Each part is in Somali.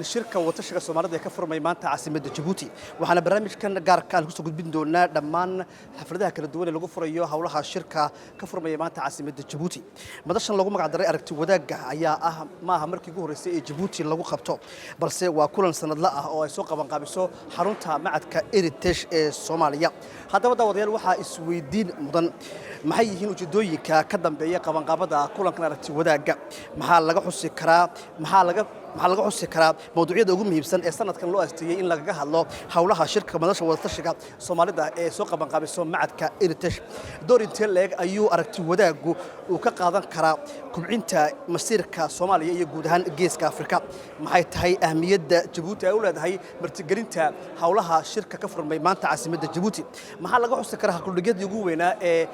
shirka watashiga Soomaalida ee ka furmay maanta caasimadda Djibouti waxaana barnaamijkan gaarka ah ku soo gudbin doonaa dhammaan xafladaha kala duwan ee lagu furayo hawlaha shirka ka furmay maanta caasimadda Djibouti madashan lagu magac daray aragti wadaagga ayaa maaha markii ugu horeysay ee Djibouti lagu qabto balse waa kulan sanadle ah oo ay soo qaban qaabiso xarunta macadka Heritage ee Soomaaliya haddaba daawadayaal waxaa isweydiin mudan maxay yihiin ujeedooyinka ka dambeeya qaban qaabada kulankan aragti wadaagga maxaa laga xusi karaa maxaa laga xusi karaa mowduucyada ugu muhiimsan ee sanadkan loo asteeyay in laga hadlo hawlaha shirka madasha wadatashiga Soomaalida ee soo qaban qaabiso macadka Heritage doorinta leeg ayuu aragti wadaaggu uu ka qaadan karaa kubcinta masiirka Soomaaliya iyo guud ahaan geeska Afrika maxay tahay ahmiyadda Djibouti ay u leedahay martigelinta hawlaha shirka ka furmay maanta caasimadda Djibouti maxaa laga xusi karaa kulligii ugu weynaa ee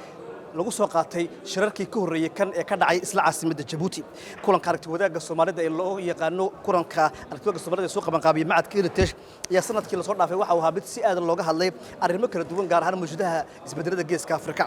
lagu soo qaatay shirarkii ka horeeyay kan ee ka dhacay isla caasimadda Djibouti kulanka aragti wadaagga Soomaalida ee loo yaqaano kulanka aragti wadaagga Soomaalida ee soo qaban qaabiyay macadka Heritage ayaa sanadkii la soo dhaafay waxa uu ahaa mid si aad looga hadlay arrimo kala duwan gaar ahaan mawjadaha isbedelada geeska Afrika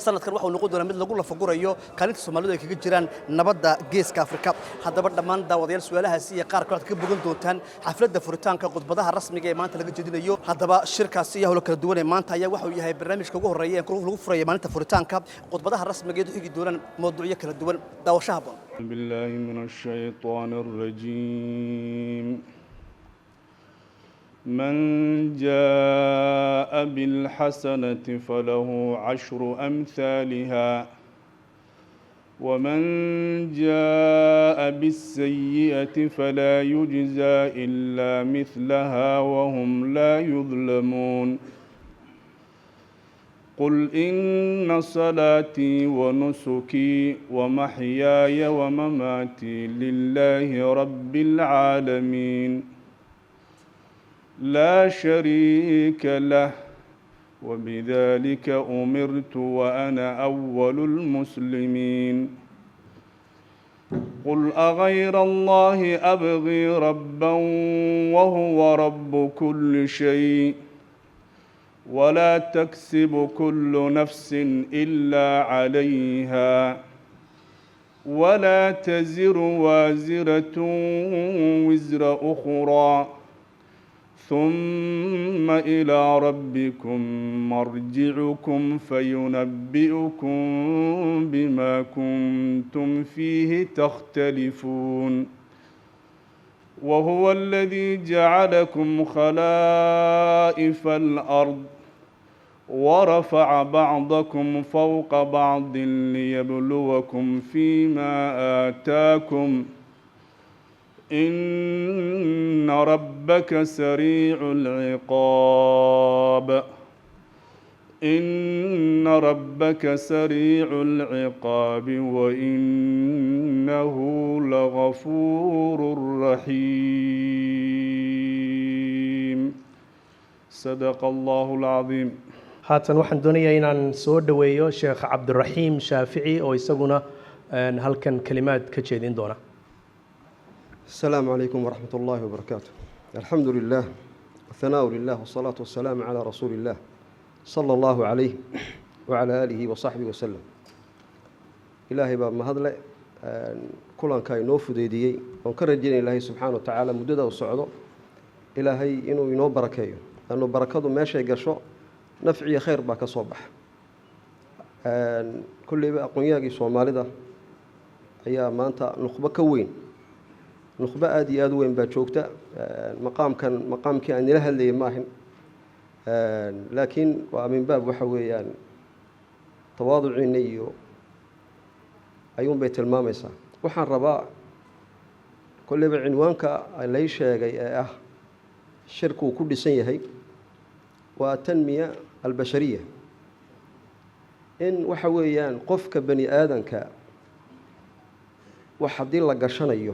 sanadkan waxa uu noqon doonaa mid lagu lafagurayo kaalinta Soomaalidu ay kaga jiraan nabadda geeska Afrika haddaba dhammaan daawadayaal su'aalahaasi iyo qaar kale ka bogan doontaan xafladda furitaanka khudbadaha rasmiga ee maanta laga jeedinayo haddaba shirkaasi iyo hawlo kala duwan ee maanta ayaa waxa uu yahay barnaamijka ugu horeeya ee lagu furayo maalinta furitaanka khudbadaha rasmiga ee xigi doonaan mowduucyo kala duwan daawasho habboon billahi minash shaytaanir rajiim من جاء بالحسنة فله 10 أمثالها ومن جاء بالسيئة فلا يجزى إلا مثلها وهم لا يظلمون قل إن صلاتي ونسكي ومحياي ومماتي لله رب العالمين لا شريك له وبذلك أمرت وأنا أول المسلمين قل أغير الله أبغي ربا وهو رب كل شيء ولا تكسب كل نفس إلا عليها ولا تزر وازرة وزر أخرى ثم إلى ربكم مرجعكم فينبئكم بما كنتم فيه تختلفون وهو الذي جعلكم خلائف الأرض ورفع بعضكم فوق بعض ليبلوكم فيما آتاكم إن ربك سريع العقاب إن ربك سريع العقاب وإنه لغفور رحيم صدق الله العظيم haatan waxaan doonayaa inaan soo dhaweeyo Sheekh Cabdiraxiim Shaafici oo isaguna halkan kalimaad ka jeedin doona السلام عليكم ورحمة الله وبركاته الحمد لله والثناء لله والصلاة والسلام على رسول الله صلى الله عليه وعلى آله وصحبه وسلم إلهي باب مهدلة كلان كاي نوفو ديديي ونكرجين إلهي سبحانه وتعالى مدده وصعده إلهي إنه ينو بركيه لأنه بركاته ماشي قشو نفعي خير باك صبح كل أقنياقي سومالي ده هي ما أنت نخبة كوين نخبة آدي آدوين باتشوكتا مقام كان لها اللي ماهن لكن ومن باب وحوي يعني تواضع نيو أيوم بيت المامسة وحن رباء كل بعنوانك ليش جاي شركو كل سنة هي والتنمية البشرية إن وحوي يعني قفك بني آدم ك وحدين لك شنيو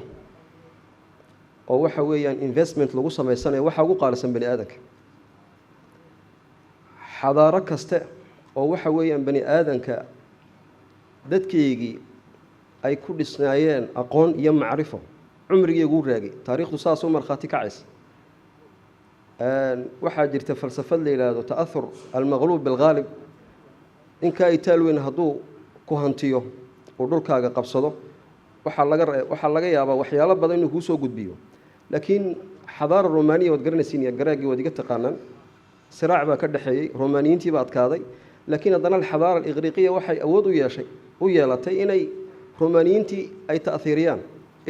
oo waxa weeyaan investment lagu sameysanayo waxa ugu qaalisan bani aadanka xadaaro kaste oo waxa weeyaan bani aadanka dadkeegii ay ku dhisnaayeen aqoon iyo macrifo cumrigii ugu raagay taariikhdu saas u marxaati kacays waxaa jirta falsafad la yiraahdo ta'athur al-maghlub bil-ghalib in ka itaalweyn haduu ku hantiyo oo dhulkaaga qabsado waxa laga yaabaa waxyaalo badan inuu ku soo gudbiyo laakiin xadaara romaaniya waad garanaysiin iyo garaagii waad iga taqaanaan siraac baa ka dhexeeyey romaaniyiintii baa adkaaday laakiin haddana alxadaara aliqriiqiya waxay awood u yeelatay inay romaaniyiintii ay ta'hiiriyaan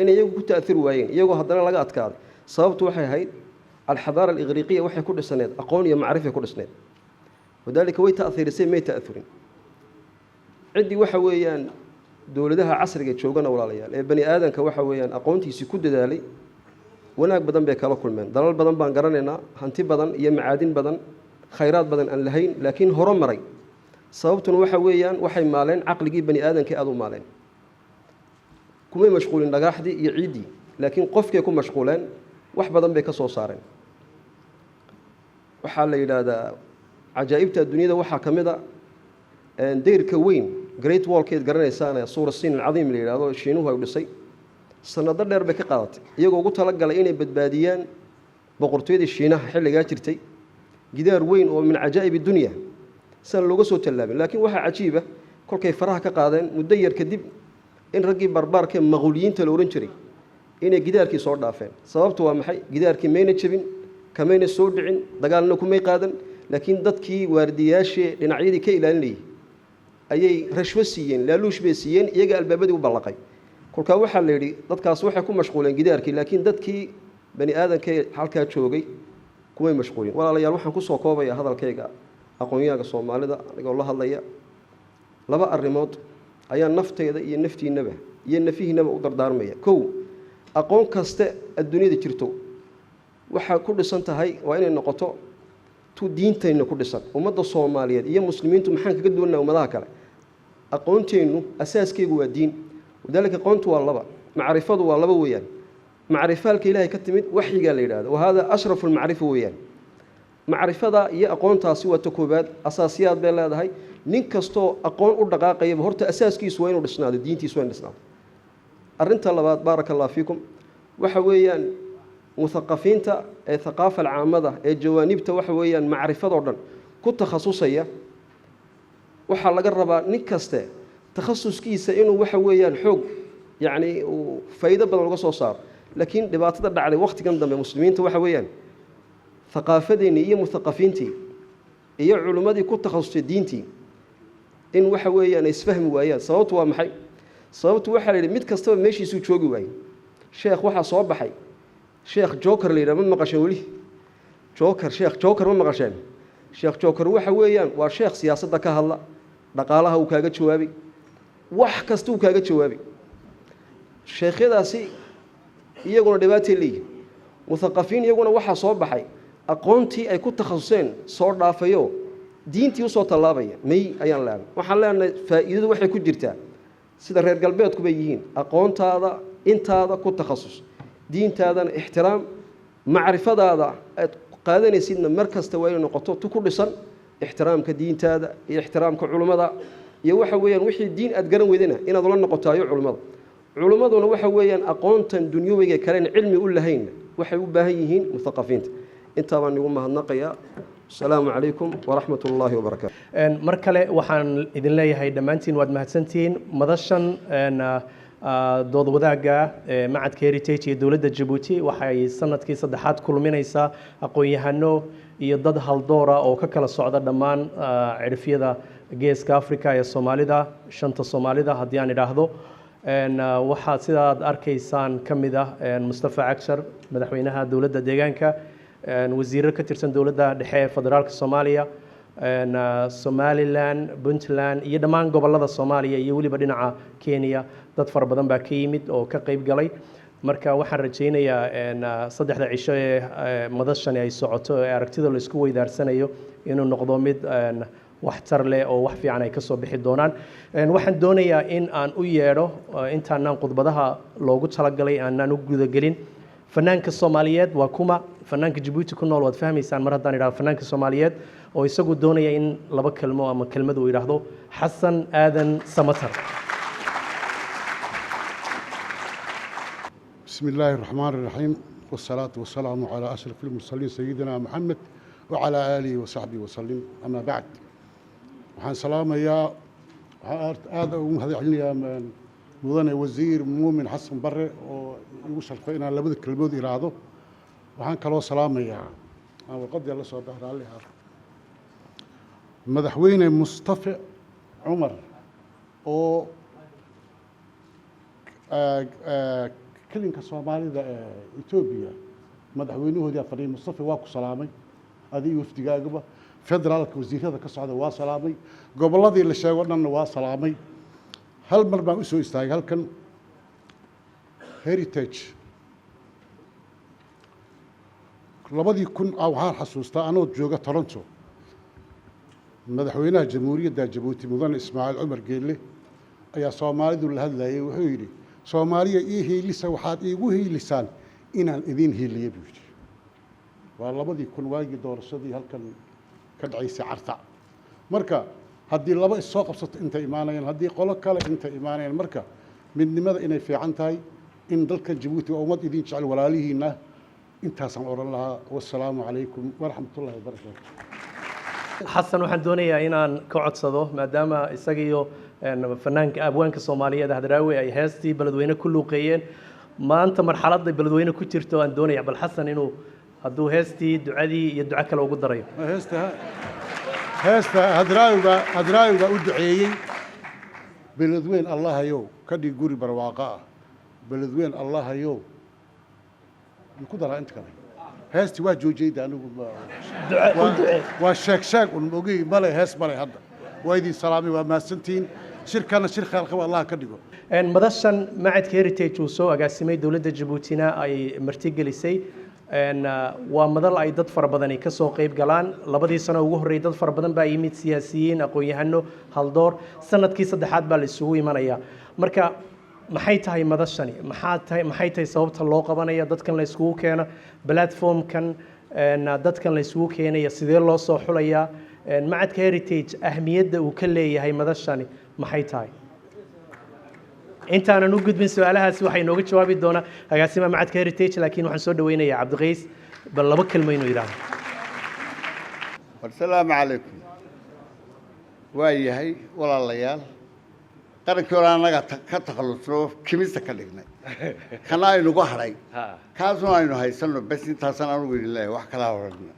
inay iyagu ku ta'hiir waayeen iyagoo haddana laga adkaaday sababtu waxay ahayd alxadaara aliqriiqiya waxay ku dhisneed aqoon iyo macrifay ku dhisneed wadaalika way ta'hiirisay may ta'hirin ciddii waxa weeyaan dowladaha casriga joogana walaalayaal ee bani aadanka waxa weeyaan aqoontiisii ku dadaalay wanaag badan bay kala kulmeen dalal badan baan garanaynaa hanti badan iyo macaadin badan khayraad badan aan lahayn laakiin horo maray sababtuna waxa weeyaan waxay maaleen caqligii bani aadanka aad u maaleen kumay mashquulin dhagaaxdii iyo ciiddii laakiin qofkay ku mashquuleen wax badan bay ka soo saareen waxaa la yidhaahdaa cajaa'ibta adduunyada waxaa ka mid a dayrka weyn great wallkeed garanaysaana suura siin alcadiim la yidhahdo shiinuhu ay dhisay sanado dheer bay ka qaadatay iyagoo ugu talagalay inay badbaadiyaan boqortooyadii shiinaha xilligaa jirtay gidaar weyn oo min cajaa'ib dunya san looga soo tallaabin laakiin waxaa cajiiba kolkay faraha ka qaadeen muddo yar kadib in raggii barbaarka maquuliyiinta la oran jiray inay gidaarkii soo dhaafeen sababtu waa maxay gidaarkii mayna jabin kamayna soo dhicin dagaalna kumay qaadan laakiin dadkii waardiyaashii dhinacyadii ka ilaalinayay ayay rashwo siiyeen laaluush bay siiyeen iyaga albaabadii u ballaqay kolkaa waxaa la yidhi dadkaas waxay ku mashquuleen gidaarkii laakiin dadkii bani aadankee halkaa joogay kumay mashquulin walaalayaal waxaan kusoo koobaya hadalkayga aqoonyahanka soomaalida anigoo la hadlaya laba arrimood ayaa nafteyda iyo naftiinaba iyo nafihiinaba u dardaarmaya kow aqoon kaste adduunyada jirto waxaa ku dhisan tahay waa inay noqoto tu diintayna ku dhisan ummadda soomaaliyeed iyo muslimiintu maxaan kaga duwannaha ummadaha kale aqoonteennu asaaskeygu waa diin wadaalika aqoontu waa laba macrifadu waa laba weeyaan macrifaalka ilaahay ka timid waxyigaa la yidhahdo wahada ashrafu lmacrifa weeyaan macrifada iyo aqoontaasi waa ta koobaad asaasiyaad bay leedahay nin kastoo aqoon u dhaqaaqayaba horta asaaskiisu waa inuu dhisnaado diintiisu waa in dhisnaado arrinta labaad baaraka allah fiikum waxa weeyaan muthaqafiinta ee thaqaafa alcaamada ee jawaanibta waxa weeyaan macrifadoo dhan ku takhasusaya waxaa laga rabaa nin kaste takhasuskiisa inuu waxa weeyaan xoog yacni uu faa'iido badan uga soo saaro laakiin dhibaatada dhacday wakhtigan dambe muslimiinta waxa weeyaan thaqaafadeennii iyo muthaqafiintii iyo culimmadii ku takhasusay diintii in waxa weeyaan ay isfahmi waayaan sababtu waa maxay sababtu waxaa la yidhi mid kastaba meeshiisuu joogi waayey sheekh waxaa soo baxay sheekh joker la yidhaha ma maqasheen weli sheekh joker ma maqasheen sheekh joker waxa weeyaan waa sheekh siyaasadda ka hadla dhaqaalaha uu kaaga jawaabi wax kasta uu kaaga jawaabi sheekhyadaasi iyaguna dhibaatay leeyihin muthaqafiin iyaguna waxaa soo baxay aqoontii ay ku takhasuseen soo dhaafayo diintii usoo tallaabaya may ayaan leenahay waxaan leenahay faa'iidadu waxay ku jirtaa sida reer galbeedku bay yihiin aqoontaada intaada ku takhasus diintaadana ixtiraam macrifadaada aad qaadanaysidna mar kasta waa inay noqoto tu ku dhisan ixtiraamka diintaada iyo ixtiraamka culummada iyo waxa weeyaan wixii diin aad garan weydana inaad ula noqotaayo culummada culummaduna waxa weeyaan aqoontan dunyawiga kalen cilmi u lahayn waxay u baahan yihiin muthaqafiinta intaa baan igu mahadnaqayaa asalaamu calaykum waraxmat ullaahi wabarakaatu mar kale waxaan idin leeyahay dhammaantiin waad mahadsantihiin madashan dood wadaagga macadka heritage iyo dowladda jabuuti waxay sanadkii saddexaad kulminaysaa aqoon-yahano iyo dad haldoora oo ka kala socda dhammaan cirifyada geeska africa ee soomaalida shanta soomaalida haddii aan idhaahdo waxaa sidaad arkaysaan ka mid ah mustafa cagshar madaxweynaha dowladda deegaanka wasiiro ka tirsan dowladda dhexe ee federaalka soomaaliya somalilan puntland iyo dhammaan gobollada soomaaliya iyo weliba dhinaca kenya dad fara badan baa ka yimid oo ka qayb galay marka waxaan rajaynayaa saddexda cisho ee madashani ay socoto ee aragtida la isku weydaarsanayo inuu noqdo mid waxtar leh oo wax fiican ay ka soo bixi doonaan waxaan doonayaa in aan u yeedho intaanaan khudbadaha loogu talagalay aanaan u gudagelin fanaanka soomaaliyeed waa kuma fanaanka jabuuti ku nool waad fahmaysaan mar haddaan idhahdo fanaanka soomaaliyeed oo isagu doonaya in laba kelmo ama kelmad uu yidhaahdo xasan aadan samatar بسم الله الرحمن الرحيم والصلاة والسلام على أشرف المرسلين سيدنا محمد وعلى آله وصحبه وسلم أما بعد waxaan salaamayaa aada ugu mahadcelinayaa mudane wasiir muumin xasan bare oo igu sharfay inaan labada kelmood iraahdo waxaan kaloo salaamayaa aan warqadii la soo baxraalli ah madaxweyne Mustafa Cumar oo كلينك الصومالي ذا إثيوبيا مدحوينه هذا فريق مصطفى واكو سلامي هذه وفد جاجبة فدرال وزير هذا كصعد واسلامي قبل هذه اللي شاورنا إنه واسلامي هل مرة أسوي استاج هل كان هيريتج لبدي يكون أو هان حسوستا أنا وجوجا تورنتو مدحوينه جمهورية دا جيبوتي مدن إسماعيل عمر قال لي يا صومالي ذو هذا وحيري Soomaaliya ii lisa waxaad iigu hiilisaan inaan idin hiiliyo buuti waa labadii kun waagi doorashadii halkan ka dhacaysay carta marka haddii laba is soo qabsato inta imaanayaan haddii qolo kale inta imaanayaan marka midnimada inay fiican tahay in dalka Djibouti oo ummad idin jecel walaalihiina intaasaan oran lahaa wassalaamu calaykum waraxmatullaahi wabarakaatuh xasan waxaan doonayaa inaan ka codsado maadaama isaga iyo fanaanka abwaanka Soomaaliyeed hadraawi ay heestii beledweyne ku luuqeeyeen maanta marxaladda beledweyne ku jirto aan doonayaa bal xasan inuu hadduu heestii ducadii iyo duco kale ugu darayo heesta hadraawi u duceeyey beledweyne allah ayow ka dhig guri barwaaqo ah beledweyne allah ayow ku daraa inta kale heesti waa joojiyay anigu waa sheeg un moogay male hees male hadda waa idin salaamay waa maasantiin shirkana shir khayr qaba allah ka dhigo madashan macadka heritage uu soo agaasimay dawladda Djibouti-na ay martigelisay waa madal ay dad fara badan ka soo qayb galaan labadii sano ugu horeeyay dad fara badan baa yimid siyaasiyiin aqoon-yahano haldoor sanadkii saddexaad baa la isugu imanaya marka maxay tahay madashani maxay tahay sababta loo qabanayo dadkan la isugu keeno platformkan dadkan la isugu keenayo sidee loo soo xulayaa macadka heritage ahmiyadda uu ka leeyahay madashani maxay tahay intaanan u gudbin su'aalahaas waxay nooga jawaabi doonaa agaasima macadka heritage laakiin waxaan soo dhaweynayaa Cabdiqays bal laba kalmo inuu yiraahdo والسلام عليكم waayahay walaalayaal qarankii hore anaga ka takhalusno kimista ka dhignay kana aynu ugu haray kaasoo aynu haysano bas intaasan anugu ilaahay wax kala horna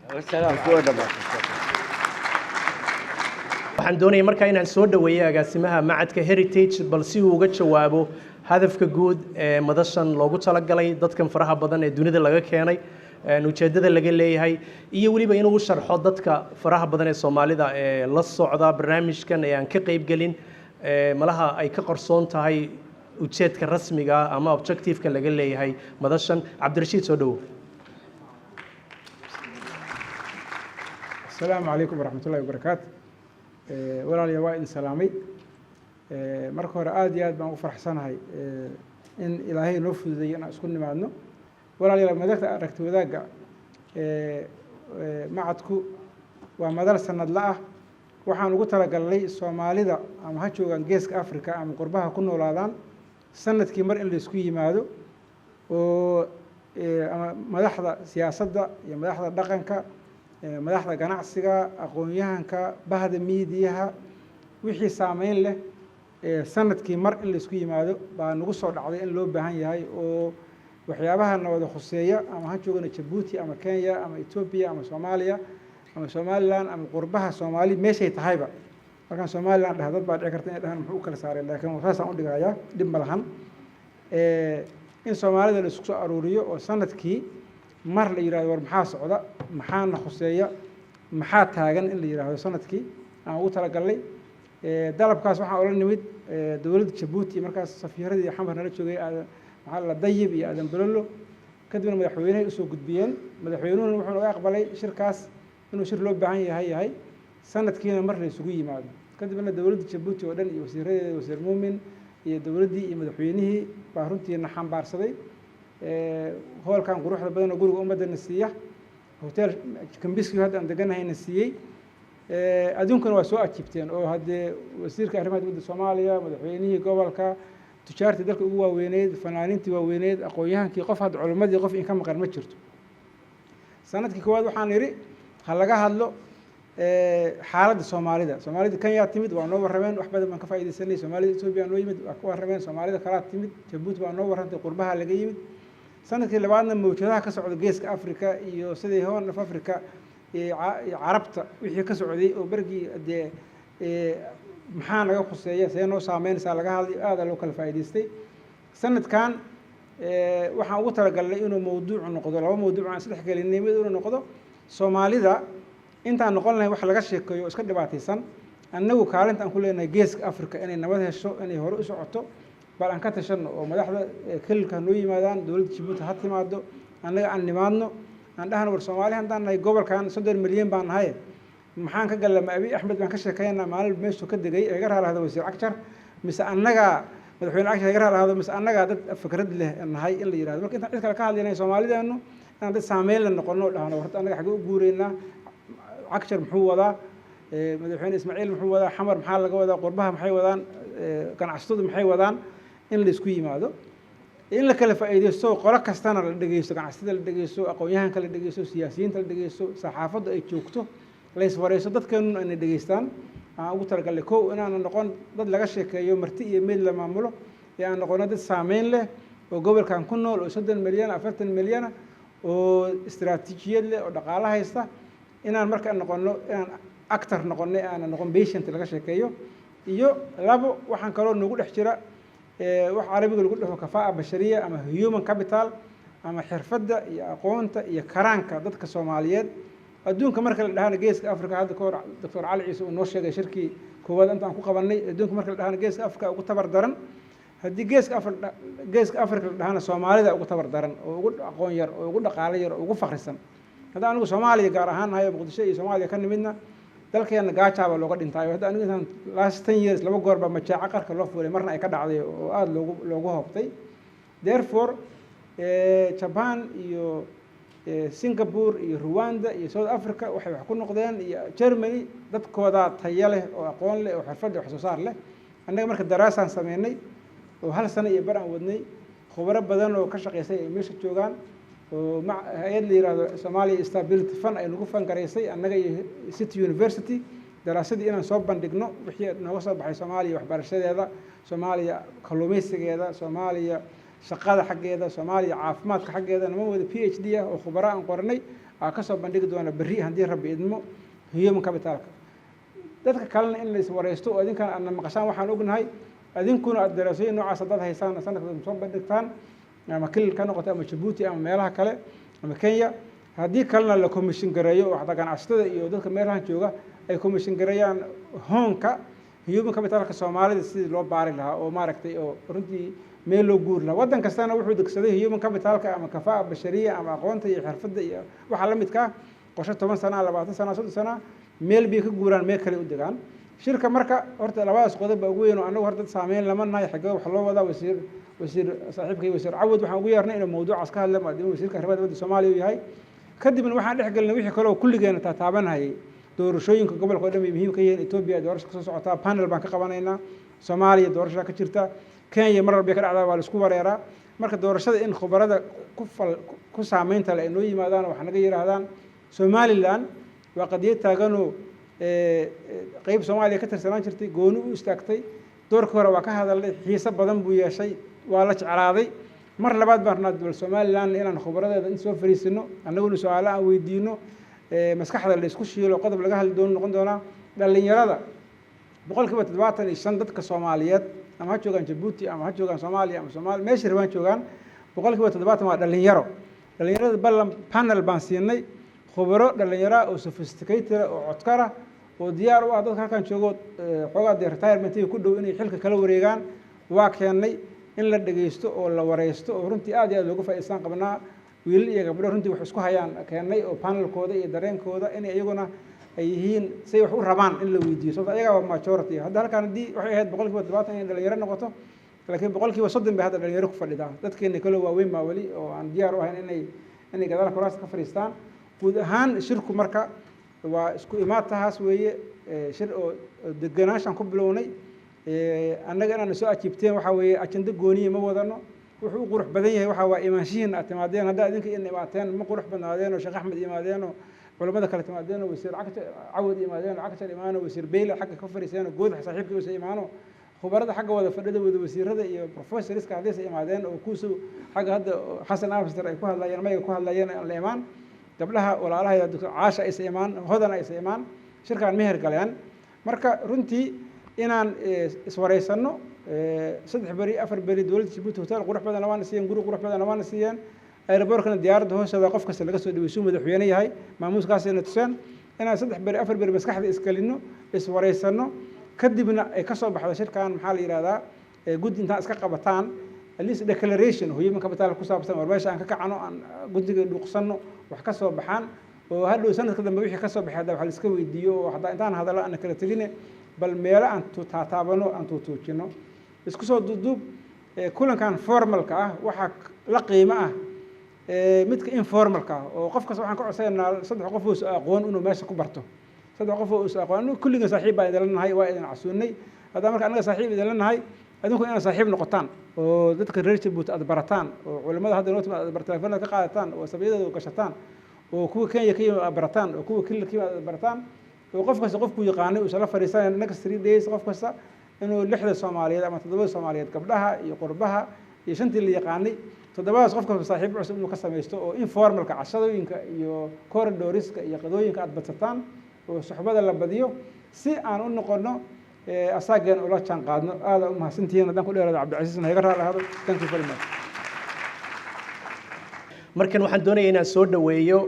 waxaan doonayaa markaa inaan soo dhaweeyo agaasimaha macadka heritage bal si uu uga jawaabo hadafka guud ee madashan loogu talagalay dadkan faraha badan ee dunida laga keenay ujeedada laga leeyahay iyo waliba inuu sharxo dadka faraha badan ee Soomaalida ee la socda barnaamijkan ee aan ka qayb galin malaha ay ka qarsoon tahay ujeedka rasmiga ama objective-ka laga leeyahay madashan Cabdirashiid soo dhawo السلام عليكم ورحمة الله وبركاته walaalayaal waa idin salaamay marka hore aad iyo aad baan u faraxsanahay in ilaahay noo fududeeyo inaan isku nimaadno walaalayaal madalta aragti wadaagga macadku waa madal sanadle ah waxaan ugu talagalnay Soomaalida ama ha joogaan geeska Afrika ama qurbaha ku noolaadaan sanadkii mar in la isku yimaado oo ama madaxda siyaasadda iyo madaxda dhaqanka madaxda ganacsiga aqoon-yahanka bahda miidiyaha wixii saameyn leh sanadkii mar in la isku yimaado baa nagu soo dhacday in loo baahan yahay oo waxyaabaha wada khuseeya ama ha joogana Djibouti ama Kenya ama Ethiopia ama Soomaaliya ama Somaliland ama qurbaha Soomaali meeshay tahayba markaan Somaliland dhahdad baa dhici karta in dhahan muxuu kala saaray laakiin waxaan u dhigayaa dib ma lahan in Soomaalida la isku soo aruuriyo oo sanadkii mar la yiraahdo war maxaa socda maxaana khuseeya maxaa taagan in la yiraahdo sanadkii aan ugu talagalnay dalabkaas waxaan ola nimid dawladda Djibouti markaas safiiradii xamar nala joogay maxaa la dayib iyo aadan balolo kadibna madaxweynaha u soo gudbiyeen madaxweynuhu wuxuu naga aqbalay shirkaas inuu shir loo baahan yahay sanadkiina mar la isugu yimaado kadibna dawladda Djibouti oo dhan iyo wasiiradeeda wasiir muumin iyo dawladdii iyo madaxweynihii baa runtiina xambaarsaday hoolkan quruxda badan oo guriga ummadana siiya hotel kambiski hadda aan deganahayna siiyey adduunkana waa soo ajiibteen oo haddee wasiirka arrimaha dibadda Soomaaliya madaxweynihii gobolka tujaartii dalka ugu waaweyneed fanaaniintii waaweyneed aqoon-yahankii qof hadda culimadii qof in ka maqan ma jirto sanadkii koowaad waxaan idhi ha laga hadlo xaaladda Soomaalida Kenya timid waa noo warrameen wax badan baan ka faa'iideysanay Soomaalida Ethiopia noo yimid waa ka warrameen Soomaalida kala timid Djibouti waa noo warrantay qurbaha laga yimid sanadkii labaadna mawjadaha ka socda geeska africa iyo sidii horn of africa carabta wixii ka socday oo bergii dee maxaa naga khuseeya see noo saameynaysaa laga hadlay aada loo kala faa'iidaystay sanadkan waxaan ugu talagalnay inuu mawduuc noqdo laba mawduuc aan isdhex gelinay mid inuu noqdo soomaalida intaan noqon lahayn wax laga sheekeeyo iska dhibaataysan annagu kaalinta aan ku leenahay geeska africa inay nabad hesho inay hore u socoto bal aan ka tashanno oo madaxda kelilka noo yimaadaan dowladda Djibouti ha timaado annaga aan nimaadno aan dhahno war Soomaali haddaan nahay gobolkan 30 milyan baan nahay maxaan ka galama Abiy Ahmed baan ka sheekaynaa maalin meeshu ka degay ee gaar lahada wasiir Cagjar mise annaga madaxweyne Cagjar gaar lahada mise annaga dad fikrad leh nahay in la yiraahdo marka inta cid kale ka hadlaynay Soomaalidaanu aan dad saameyn la noqono dhahno horta annaga xagee u guureynaa Cagjar muxuu wadaa madaxweyne Ismaaciil muxuu wadaa xamar maxaa laga wadaa qurbaha maxay wadaan ganacsatadu maxay wadaan in la isku yimaado in la kala faa'iideysto qolo kastana la dhageysto ganacsiga la dhageysto aqoon-yahanka la dhageysto siyaasiyiinta la dhageysto saxaafadda ay joogto la iswareyso dadkeenu inay dhageystaan aan ugu talagalay kow inaan noqon dad laga sheekeeyo marti iyo meel la maamulo ee aan noqono dad saameyn leh oo gobolkan ku nool oo 30 milyan 40 milyan oo istiraatiijiyad leh oo dhaqaale haysta inaan markaa noqono inaan actor noqonay aan noqon patient laga sheekeeyo iyo labo waxaan kaloo nagu dhex jira wax carabiga lagu dhaho kafaa bashariya ama human capital ama xirfadda iyo aqoonta iyo karaanka dadka Soomaaliyeed adduunka marka la dhahan geeska Afrika hadda koor Dr. Cali Ciise uu noo sheegay shirkii koowaad inta aan ku qabanay adduunka marka la dhahan geeska Afrika ugu tabar daran haddii geeska Afrika la dhahan Soomaalida ugu tabar daran oo ugu aqoon yar oo ugu dhaqaale yar oo ugu fakhrisan hadda anigu Soomaaliya gaar ahaan hayo Muqdisho iyo Soomaaliya ka nimidna dalkeena gaajaaba looga dhintay hadda anigu intaan last 10 years laba goor ba majaaca qarka loo fuulay marna ay ka dhacday oo aad loogu hoobtay therefore Japan iyo Singapore iyo Rwanda iyo South Africa waxay wax ku noqdeen iyo Germany dadkooda tayo leh oo aqoon leh oo xirfad wax soo saar leh annaga marka daraasaan sameynay oo hal sano iyo bar aan wadnay khubaro badan oo ka shaqeysay ay meesha joogaan oo hay'ad la yiraahdo Somalia Stability Fund ay nagu fangareysay annaga iyo City University daraasadii inaan soo bandhigno wixii nooga soo baxay Soomaaliya waxbarashadeeda Soomaaliya kalluumaysigeeda Soomaaliya shaqada xaggeeda Soomaaliya caafimaadka xaggeeda nama wada PhD ah oo khubaro aan qornay ka soo bandhigi doona berri haddii Rabbi idmo human capitalka dadka kalena in la iswareysto oo idinkan aan maqashaan waxaan ognahay idinkuna aad daraasooyin noocaas dad haysaan sanadka soo bandhigtaan ama kilka noqoto ama Djibouti ama meelaha kale ama Kenya haddii kalena la commission gareeyo oo xataa ganacsatada iyo dadka meelaha jooga ay commission gareeyaan hoonka human capitalka Soomaalida sidii loo baari lahaa oo maaragtay oo runtii meel loo guur lahaa waddan kastana wuxuu degsaday human capitalka ama kafaa bashariya ama aqoonta iyo xirfadda iyo waxa la midka qorshe 10 sano 20 sano 30 sano meel bay ka guuraan meel kale u degaan shirka marka horta labadaas qodob baa ugu weyn oo anagu horta saameyn lama nahay xagga wax loo wadaa wasiir saaxiibkay wasiir Cawad waxaan ugu yeernay inuu mawduucaas ka hadlo maadaama wasiirka arrimaha dibadda Soomaaliya uu yahay kadibna waxaan dhex galnay wixii kale oo kulligeena taabanayay doorashooyinka gobolka oo dhan muhiim ka yihiin Ethiopia doorasho ka soo socota panel baan ka qabanaynaa Soomaaliya doorasho ka jirta Kenya mar walba ka dhacdaa waa la isku wareeraa marka doorashada in khubarada ku saameynta leh inoo yimaadaan wax naga yiraahdaan Somaliland waa qadiyad taaganoo qayb Soomaaliya ka tirsanaan jirtay gooni u istaagtay doorka hore waa ka hadalay xiisa badan buu yeeshay waa la jeclaaday mar labaad baan rabnaa Somaliland inaan khubaradeeda in soo fariisino annaguna su'aalo aan weydiino maskaxda la isku shiilo qodob laga hadli doono noqon doona dhalinyarada 75% dadka Soomaaliyeed ama ha joogaan Djibouti ama ha joogaan Soomaaliya ama Soomaaliya meesha rabaan joogaan 70% waa dhalinyarada ballan panel baan siinay khubaro dhalinyaro oo sophisticated oo codkara oo diyaar u ah dadka halkan joogo xogaa retirement ku dhow inay xilka kala wareegaan waa keenay in la dhageysto oo la wareysto oo runtii aad iyo aad looga faa'iideysan qabnaa wiil iyo gabdho runtii wax isku hayaan keenay oo panelkooda iyo dareenkooda in iyaguna ay yihiin say wax u rabaan in la weydiiyo sababta ayaga waa majority hadda halkan hadii waxay ahayd 70% in dhalinyaro noqoto laakiin 30% bay hadda dhalinyaro ku fadhidaan dadkeena kale waa weyn ma wali oo aan diyaar u ahayn inay gadaal kuraas ka fariistaan guud ahaan shirku marka waa isku imaatahaas weeye shir oo deganaanshan ku bilownay annaga inaan soo ajiibteen waxa weeye ajenda gooniye ma wadano wuxuu u qurux badan yahay waxa waa imaanshihiin aad timaadeen hadda idinka in imaateen ma qurux badnaadeen oo Sheekh Axmed imaadeen oo culimada kale timaadeen oo wasiir Cawad imaadeen oo Cagjar imaano wasiir Beyle xagga ka fariiseen oo goodax saaxiibkii wasiir imaano khubarada xagga wada fadhida wada wasiirada iyo professorska hadday ay imaadeen oo kuusu xagga hadda xasan afsar ay ku hadlayeen mayga ku hadlayeen aan la imaan gabdhaha walaalaha doctor caasha ay imaan hodan ay imaan shirkaan meher galeen marka runtii inaan iswareysano 3 bari 4 bari dowladda Djibouti hotel qurux badan waan siiyeen guri qurux badan waan siiyeen airportkana diyaaradda hoosteeda qof kasta laga soo dhaweysuu madaxweyne yahay maamuuskaas inay tuseen inaan 3 bari 4 bari maskaxda iskalino iswareysano kadibna ay ka soo baxdo shirkaan maxaa la yiraahdaa guddi intaan iska qabataan at least declaration human capital ku saabsan war meesha aan ka kacano aan guddiga dhuuqsano wax ka soo baxaan oo hadhow sanadka dambe wixii ka soo baxay hadda waxa la iska weydiiyo oo hadda intaan hadallo aan kala tagine bal meelo aan taataabano aan tuujino isku soo duduub kulankan formalka ah waxa la qiimo ah midka informalka ah oo qof kasta waxaan ka codsanaynaa 3 qof oo aqoon inuu meesha ku barto 3 qof oo aqoon kulliga saaxiib baa idin lanahay waa idin casuunay hadda marka anaga saaxiib idin lanahay adinku inaad saaxiib noqotaan oo dadka reer Djibouti aad barataan oo culimada hadda nootma aad bartaan ka qaadataan oo sabiyada gashataan oo kuwa Kenya ka barataan oo kuwa kilkiiba aad barataan oo qof kasta qofku yaqaanay oo sala fariisanay next 3 days qof kasta inuu 6 Soomaaliyeed ama 7 Soomaaliyeed gabdhaha iyo qurbaha iyo shantii la yaqaanay 7 qof kasta saaxiib cusub inuu ka sameeysto oo informalka cashadooyinka iyo corridoriska iyo qadooyinka aad badsataan oo suxbada la badiyo si aan u noqono asaagan ula jaan qaadno aad u mahadsantihiin haddaan ku dheeraado Cabdicasiis naga raalaado thank you very much markan waxaan doonayaa inaan soo dhaweeyo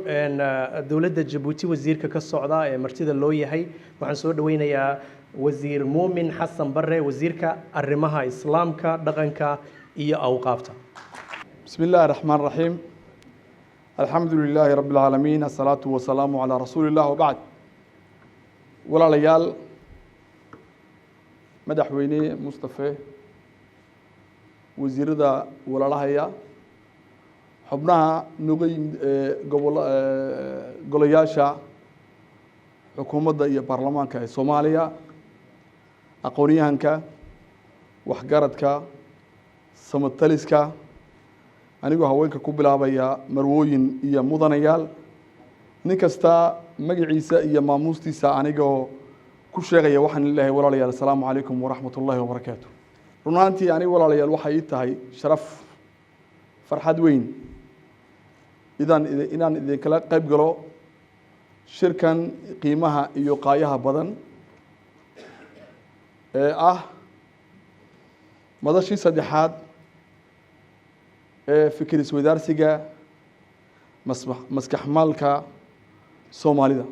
dowladda Djibouti wasiirka ka socda ee martida loo yahay waxaan soo dhaweynayaa wasiir Muumin Xasan Barre wasiirka arrimaha islaamka dhaqanka iyo awqaafta بسم الله الرحمن الرحيم الحمد لله رب العالمين الصلاة والسلام على رسول الله وبعد ولا ليال مدحويني مصطفى وزير ذا ولا لهيا حبناها نوغي قولياشا حكومة يا برلمان كالصوماليا أقونيهنك وحجارتك سمتلسك anigoo haweenka ku bilaabaya marwooyin iyo mudanayaal nin kasta magaciisa iyo maamuustiisa anigoo ku sheegaya waxaan ilaahay walaalayaal assalaamu calaykum waraxmatullaahi wabarakaatuh runaantii aniga walaalayaal waxay ii tahay sharaf farxad weyn inaan idinkala qayb galo shirkan qiimaha iyo qaayaha badan ee ah madashii saddexaad fikir isweydaarsiga maskaxmaalka Soomaalida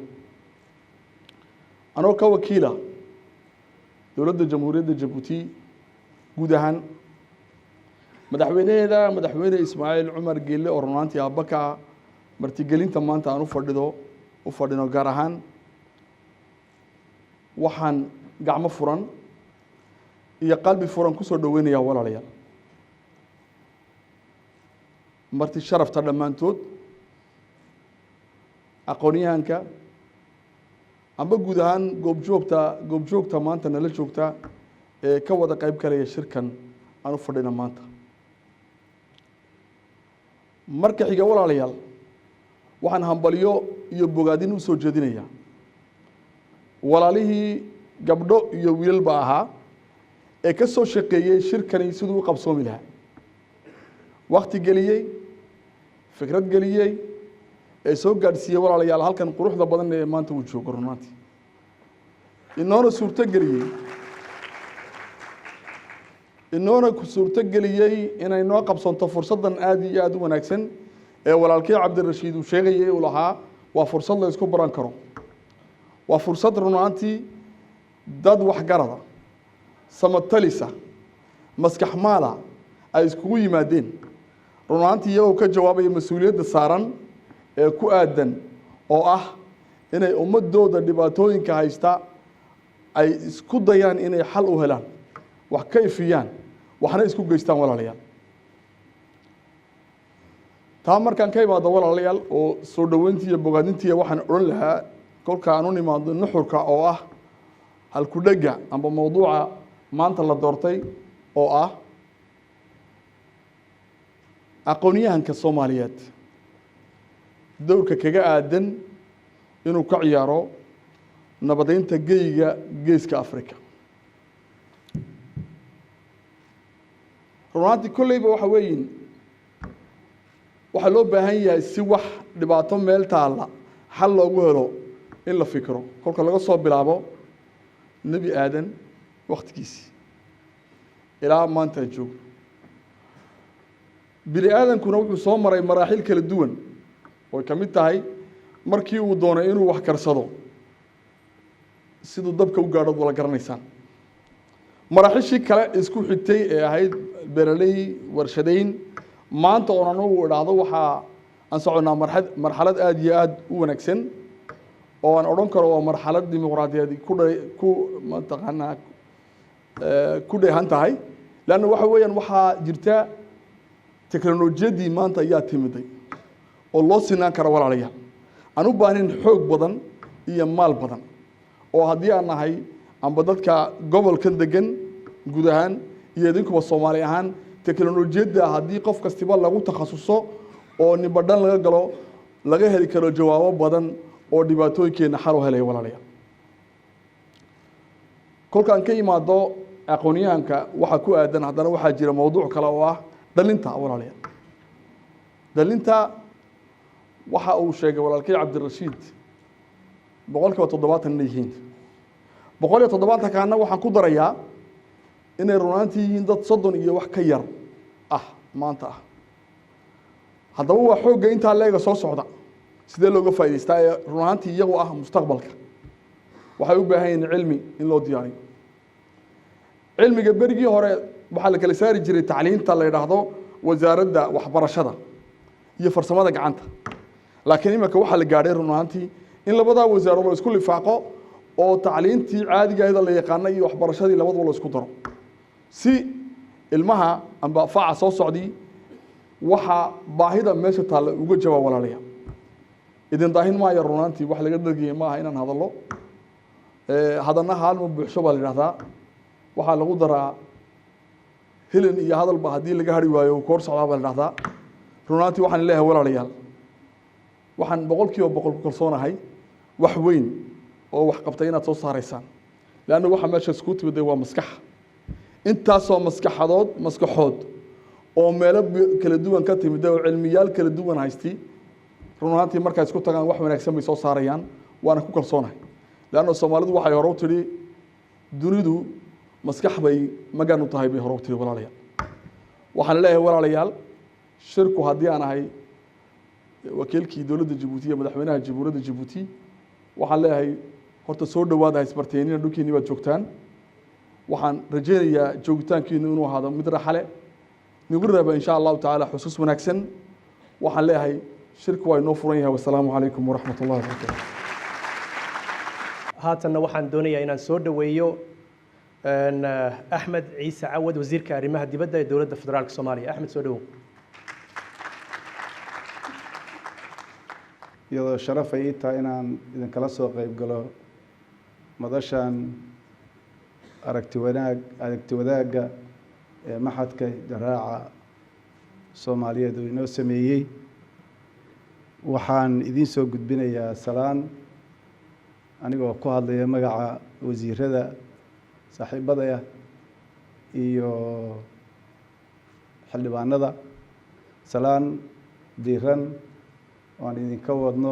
anoo ka wakiila dowladda jamhuuriyadda Djibouti guud ahaan madaxweyne Ismaaciil Cumar Geelle oo runaantii aabaka martigelinta maanta aan u fadhino gaar ahaan waxaan gacmo furan iyo qalbi furan ku soo dhaweynayaa walaalayaal marti sharafta dhammaantood aqoonyahanka amba guud ahaan goobjoogta maanta nala joogta ee ka wada qayb galaya shirkan aan u fadhina maanta marka xiga walaalayaal waxaan hambalyo iyo bogaadin u soo jeedinayaa walaalihii gabdho iyo wiilba ahaa ee ka soo shaqeeyay shirkani siduu u qabsoomi lahaa waqti geliyey fikrad geliyey ee soo gaadhsiiyey walaalayaal halkan quruxda badan ee maanta uu joogo runaantii inoona ku suurto geliyey inay noo qabsanto fursaddan aad iyo aad u wanaagsan ee walaalkii Cabdirashiid uu sheegayay uu lahaa waa fursad la isku baran karo waa fursad runaantii dad waxgarada samatalisa maskaxmaala ay iskugu yimaadeen runaantii iyagoo ka jawaabaya mas-uuliyadda saaran ee ku aadan oo ah inay ummadooda dhibaatooyinka haysta ay isku dayaan inay xal u helaan wax ka ifiyaan waxna isku geystaan walaalayaal taa markaan ka imaado walaalayaal oo soo dhaweyntii iyo bogaadintii waxaan odhan lahaa kolka aan u nimaado nuxurka oo ah halku dhega amba mawduuca maanta la doortay oo ah aqoonyahanka Soomaaliyeed dowrka kaga aadan inuu ka ciyaaro nabadeynta geeska Afrika runaantii kolleyba waxa weeyin waxaa loo baahan yahay si wax dhibaato meel taalla xal loogu helo in la fikiro kolka laga soo bilaabo nebi aadan waktigiisii ilaa maanta joogo bini aadankuna wuxuu soo maray maraaxil kala duwan way ka mid tahay markii uu doonay inuu wax karsado siduu dabka u gaadho wala garanaysaan maraaxishii kale isku xigtay ee ahayd beeraley warshadayn maanta oon anagu idhaahdo waxaa aan soconnaa marxalad aada iyo aada u wanaagsan oo aan odhan karo waa marxalad dimuqraadiyeed ku mataqaanaa ku dheehan tahay leanna waxa weeyaan waxaa jirta teknolojiyadii maanta ayaa timiday oo loo sinaan kara walaalayaal aan u baahnayn xoog badan iyo maal badan oo haddii aan nahay amba dadka gobolkan degan guud ahaan iyo idinkuba soomaali ahaan teknolojiyadda haddii qof kastiba lagu takhasuso oo nibadhan laga galo laga heli karo jawaabo badan oo dhibaatooyinkeenna xal u helaya walaalayaal kolkaan ka imaado aqoonyahanka waxa ku aadan haddana waxaa jira mowduuc kale oo ah dhalinta walaalayaal dhalinta waxa uu sheegay walaalkay cabdirashiid 70% inay yihiin 70%kaana waxaan ku darayaa inay runaantii yihiin dad 30 iyo wax ka yar maanta haddaba waa xoogga intaa leega soo socda sidee looga faa'iidaystaa ee runaantii iyagu mustaqbalka waxay u baahan yihiin cilmi in loo diyaariyo cilmiga berigii hore waxaa la kala saari jiray tacliinta la yidhaahdo wasaaradda waxbarashada iyo farsamada gacanta laakiin iminka waxaa la gaadhay runaantii in labadaa wasaaro la isku lifaaqo oo tacliintii caadiga ahayd la yaqaana iyo waxbarashadii labadaba la isku daro si ilmaha amba faaca soo socdii waxa baahida meesha taalla uga jawaab walaalayaal idin daahin maayo runaantii wax laga dhagayay maaha inaan hadallo hadana haalma buuxsho baa la yidhahdaa waxaa lagu daraa hilin iyo hadalba haddii laga hari waayo koor socdaa baa la yidhahdaa runaantii waxaan leeyahay walaalayaal waxaan 100% ku kalsoonahay wax weyn oo wax qabtay inaad soo saaraysaan laana waxa meesha isku timid waa maskax intaasoo maskaxood oo meelo kala duwan ka timid oo cilmiyaal kala duwan haystay runaantii markay isku tagaan wax wanaagsan bay soo saarayaan waana ku kalsoonahay laana Soomaalidu waxay hore u tiri dunidu maskax bay magan u tahay bay hore u tiri walaalayaal waxaan leeyahay walaalayaal shirku haddii aan ahay wakiilkii dowladda Djibouti iyo madaxweynaha Jamhuuriyadda Djibouti waxaan leeyahay horta soo dhawaada isbarteynina dhulkiina baad joogtaan waxaan rajaynayaa joogitaankiinu inuu ahaado mid raaxale nagu reeba insha Allah taala xusuus wanaagsan waxaan leeyahay shirku waa inoo furan yahay wassalaamu calaykum waraxmatullaahi wabarakaatuh haatanna waxaan doonayaa inaan soo dhaweeyo Axmed Ciise Cawad wasiirka arrimaha dibadda ee dowladda federaalka Soomaaliya Axmed soo dhawow iyadoo sharaf ay tahay inaan idin kala soo qayb galo madashan aragti wadaagga ee maxadka jaraaca Soomaaliyeed oo inoo sameeyay waxaan idin soo gudbinayaa salaan anigoo ku hadlaya magaca wasiirada saaxiibadaya iyo xildhibaanada salaan diiran waan idinka wadno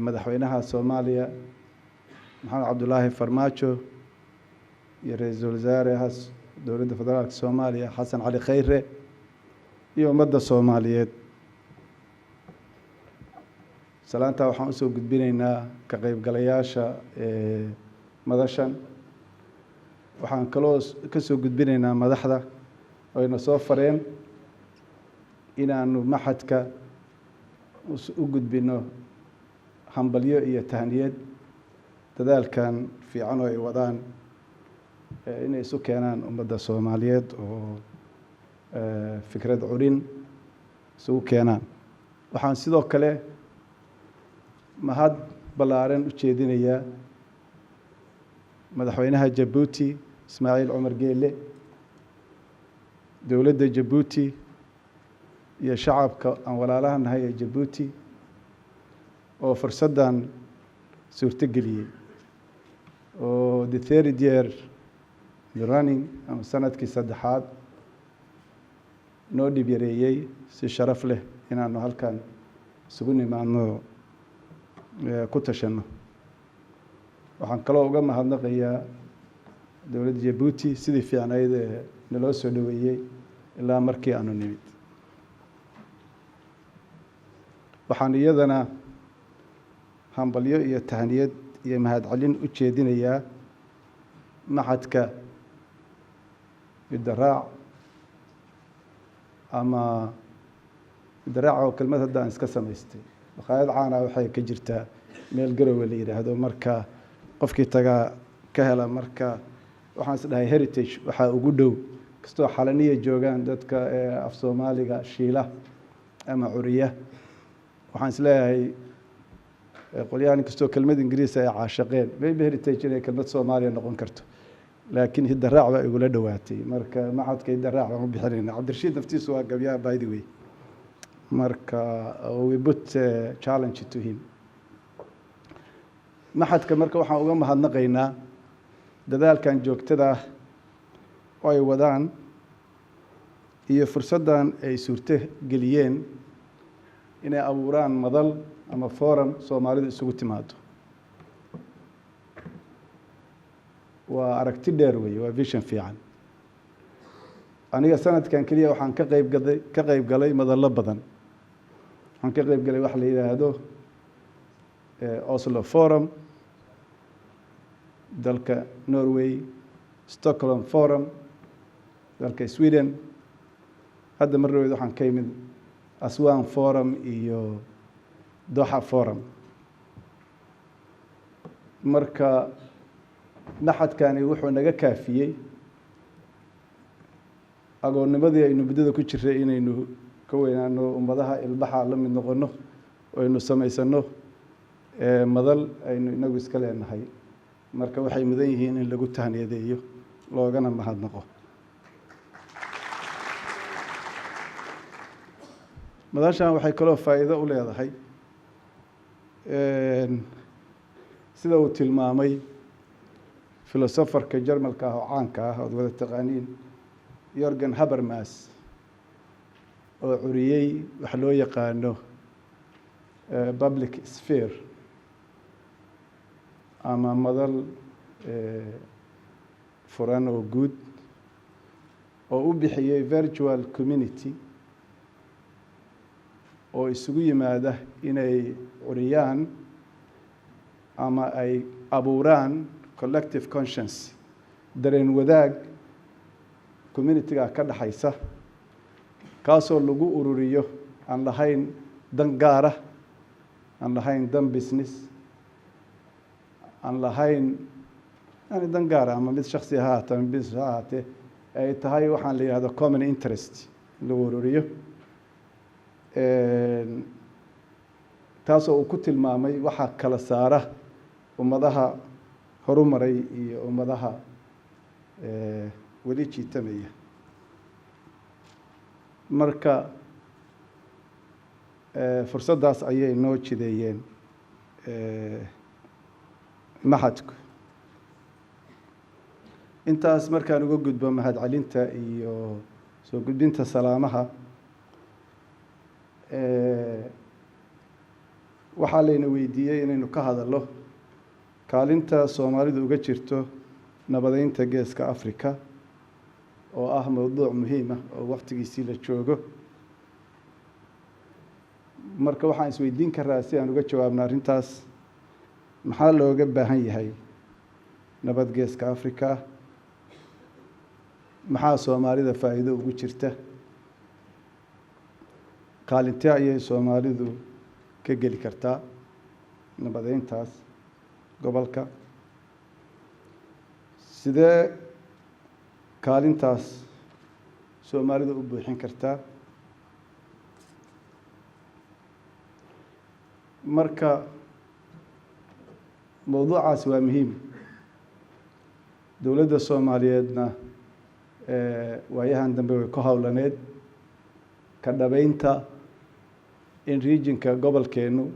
madaxweynaha Soomaaliya Maxamed Cabdullaahi Farmaajo iyo ra'iisul wasaaraha dowladda federaalka Soomaaliya Xasan Cali Khayre iyo ummadda Soomaaliyeed salaanta waxaan u soo gudbinaynaa ka qaybgalayaasha madashan waxaan kaloo ka soo gudbinaynaa madaxda oo ina soo fareen inaanu maxadka u gudbino hambalyo iyo tahniyad dadaalkan fiican oo ay wadaan inay isu keenaan ummadda Soomaaliyeed oo fikrad curin isugu keenaan waxaan sidoo kale mahad ballaaran u jeedinayaa madaxweynaha Djibouti Ismaaciil Cumar Geelle dowladda Djibouti iyo shacabka aan walaalaha nahay ee Djibouti oo fursadan suurtageliyay oo the third year running ama sanadkii saddexaad noo dhib yareeyey si sharaf leh inaanu halkan isugu nimaadno ku tashanno. waxaan kaloo uga mahadnaqayaa dowladda Jabuuti sidii fiicnayd ee naloo soo dhaweeyey ilaa markii aanu nimid. waxaan iyadana hambalyo iyo tahniyad iyo mahadcelin u jeedinayaa maxadka bidaraac ama bidaraac oo kelmad hadda aan iska samaystay. makhaayad caana waxay ka jirtaa meel garowe la yidhaahdo, marka qofkii tagaa ka hela. marka waxaan is dhahay heritage waxaa ugu dhow, kastoo xalaniya joogaan dadka af soomaaliga shiila ama curiya. waxaan is leeyahay qolyahan kastoo kelmad ingiriis ay caashaqeen, maybe heritage inay kelmad soomaaliya noqon karto, laakiin hidaraac baa igula dhowaatay. marka maxadka hidaraac baan u bixinayna. cabdirashiid naftiisu waa gabyaha by the way, marka we put challenge to him. maxadka marka waxaan uga mahadnaqaynaa dadaalkan joogtada oo ay wadaan iyo fursaddan ay suurto geliyeen inay abuuraan madal ama forum Soomaalidu isugu timaado. waa aragti dheer weeye, waa vision fiican. aniga sanadkan keliya waxaan ka qayb galay madallo badan. waxaan ka qayb galay wax la yidhaahdo Oslo Forum, dalka Norway, Stockholm Forum, dalka Sweden. hadda mar dhaweyd waxaan ka yimid Aswan Forum iyo Doha Forum. marka maxadkani wuxuu naga kaafiyey agoonnimadii aynu muddada ku jiray inaynu ka weynaano ummadaha ilbaxa la mid noqono oo aynu samaysano madal aynu inagu iska leenahay. marka waxay mudan yihiin in lagu tahniyadeeyo loogana mahadnaqo. madashan waxay kaloo faa'iido u leedahay sida uu tilmaamay filosofarka jarmalka ah oo caanka ah ood wada taqaaniin Jürgen Habermas, oo curiyey wax loo yaqaano public sphere ama madal furan oo guud oo u bixiyey virtual community oo isugu yimaada inay curiyaan ama ay abuuraan collective conscience, dareen wadaag community-ga ka dhaxaysa, kaasoo lagu ururiyo aan lahayn dan gaara, aan lahayn dan business, aan lahayn dan gaara ama mid shakhsi ha ahaatee ama business ha ahaatee, ay tahay waxaan la yidhahdo common interest lagu ururiyo. taasoo uu ku tilmaamay waxaa kala saara ummadaha horumaray iyo ummadaha weli jiitamaya. marka fursaddaas ayay noo jideeyeen maxadku. intaas markaan uga gudbo mahadcelinta iyo soo gudbinta salaamaha, waxaa layna weydiiyey inaynu ka hadalno kaalinta Soomaalidu uga jirto nabadeynta geeska Afrika, oo ah mowduuc muhiim ah oo waqtigiisii la joogo. marka waxaan isweydiin karaa si aan uga jawaabno arrintaas, maxaa looga baahan yahay nabad geeska Afrika? maxaa Soomaalida faa'iido ugu jirta? kaalintee ayay Soomaalidu ka geli kartaa nabadeyntaas gobolka? sidee kaalintaas Soomaalidu u buuxin kartaa? marka mowduucaasi waa muhiim. dowladda Soomaaliyeedna waayahan dambe way ku howlaneed ka dhabeynta in regionka gobolkeenu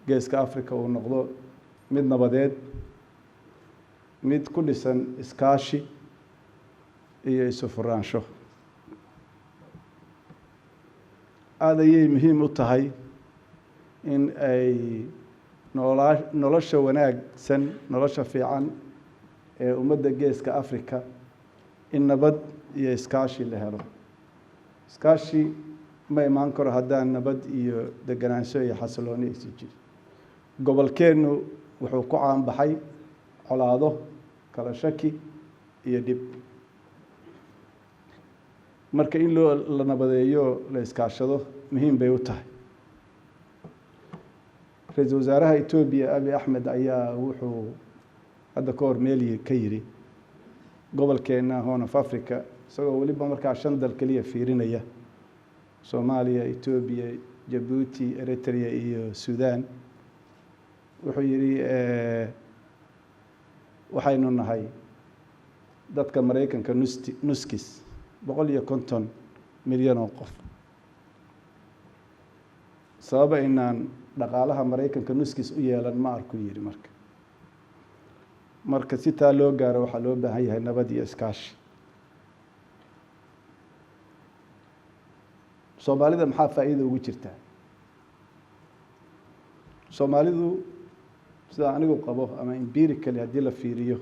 geeska Afrika uu noqdo mid nabadeed, mid ku dhisan iskaashi iyo isu furaansho. aad ayay muhiim u tahay in ay nolosha wanaagsan, nolosha fiican ee ummadda geeska Afrika in nabad iyo iskaashi la helo. Iskaashi ma imaan karo haddaan nabad iyo deganaansho iyo xasilooni aysan jirin. Gobolkeennu wuxuu ku caanbaxay colaado, kala shaki iyo dhib. Marka in la nabadeeyo, la iskaashado muhiim bay u tahay. Ra-iisul wasaaraha Ethiopia Abiy Ahmed ayaa wuxuu hadda ka hor meel ka yiri gobolkeena Horn of Africa, isagoo weliba markaa 5 dal kaliya fiirinaya: Soomaaliya, Ethiopia, Djibouti, Eritrea iyo Sudan. Wuxuu yiri waxaynu nahay dadka Mareykanka nuskis 150 milyan oo qof. Sababa inaan dhaqaalaha Mareykanka nuskis u yeelan ma arku yiri marka si taa loo gaaro waxaa loo baahan yahay nabad iyo iskaashi. Soomaalida maxaa faa'iido ugu jirta? Soomaalidu sida anigu qabo ama empirically haddii la fiiriyo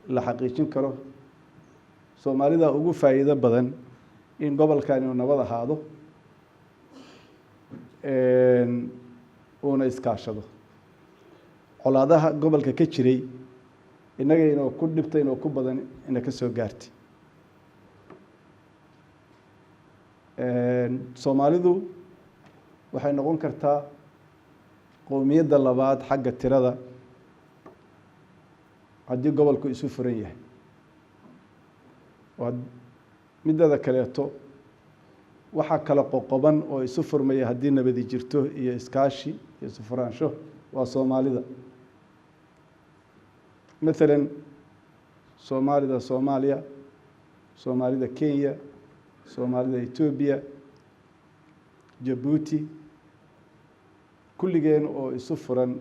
la xaqiijin karo, Soomaalida ugu faa'iido badan in gobolkan uu nabad ahaado uuna iskaashado. Colaadaha gobolka ka jiray innaga inoo ku dhibtay inoo ku badan ina ka soo gaartay. Soomaalidu waxay noqon kartaa qowmiyadda labaad xagga tirada haddii gobolku isu furan yahay. Midada kaleeto waxaa kala qoqoban oo isu furmaya haddii nabadi jirto iyo iskaashi iyo isu furaansho waa Soomaalida. Maalan Soomaalida Soomaaliya, Soomaalida Kenya, Soomaalida Ethiopia, Djibouti, kulligeen oo isu furan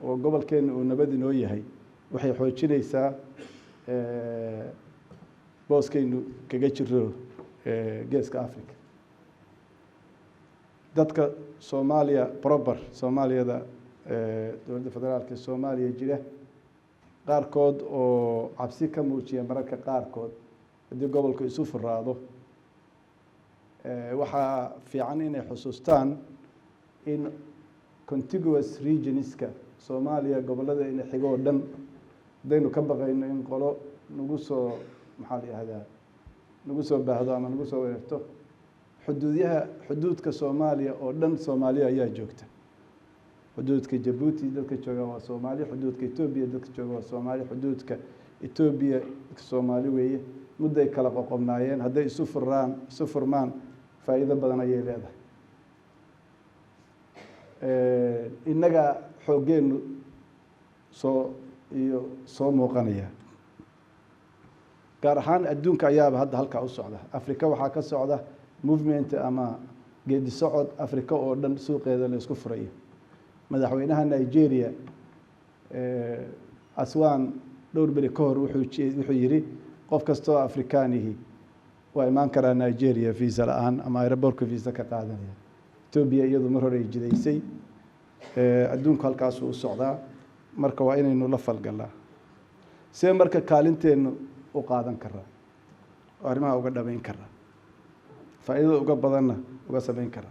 oo gobolkeena uu nabad inoo yahay waxay xoojinaysaa booskaynu kaga jiro geeska Afrika. Dadka Soomaaliya proper, Soomaaliyada dowladda federaalka Soomaaliya jira qaarkood oo cabsi ka muujiya mararka qaarkood haddii gobolku isu furaado, waxaa fiican inay xusuustaan in contiguous regionska Soomaaliya gobolada ina xigo oo dhan hadaynu ka baqayno in qolo nagu soo baahdo ama nagu soo weerarto, xuduudka Soomaaliya oo dhan Soomaaliya ayaa joogta. xuduudka Djibouti dadka jooga waa Soomaali, xuduudka Ethiopia dadka jooga waa Soomaali, xuduudka Ethiopia Soomaali weeye. Mudday kala qoqobnaayeen, hadday isu furmaan faa'iido badan ayay leedahay. Innaga xooggeenu soo muuqanaya. Gaar ahaan adduunka ayaaba hadda halkaa u socda. Afrika waxaa ka socda movement ama geedi socod Afrika oo dhan suuqeeda la isku furayo. Madaxweynaha Nigeria Aswan dhowr beri ka hor wuxuu yiri qof kastoo Afrikaanihi waa imaan karaa Nigeria visa la'aan ama aeroportka visa ka qaadanaya. Ethiopia iyadu mar hore ay jidaysay. Adduunku halkaas u socdaa, marka waa inaynu la falgalnaa. See marka kaalinteenu u qaadan karaa, arrimaha uga dhameyn karaa, faa'iido uga badanna uga samayn karaa.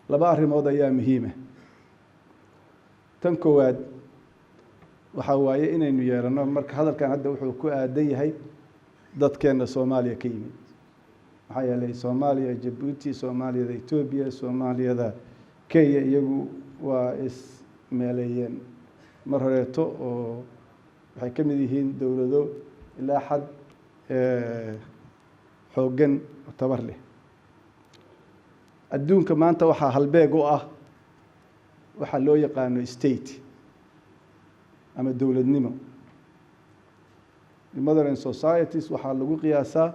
Laba arrimood ayaa muhiim ah. Tan koowaad waxa waaye inaynu yeelano marka hadalkan hadda wuxuu ku aadan yahay dadkeena Soomaaliya ka yimid. Maxaa yeelay Soomaaliya, Djibouti, Soomaaliyada Ethiopia, Soomaaliyada Kenya iyagu waa is meelayeen mar horeeto oo waxay ka mid yihiin dowlado ilaa xad xooggan oo tabar leh. Adduunka maanta waxaa halbeeg u ah waxa loo yaqaano state ama dowladnimo. In modern societies waxaa lagu qiyaasaa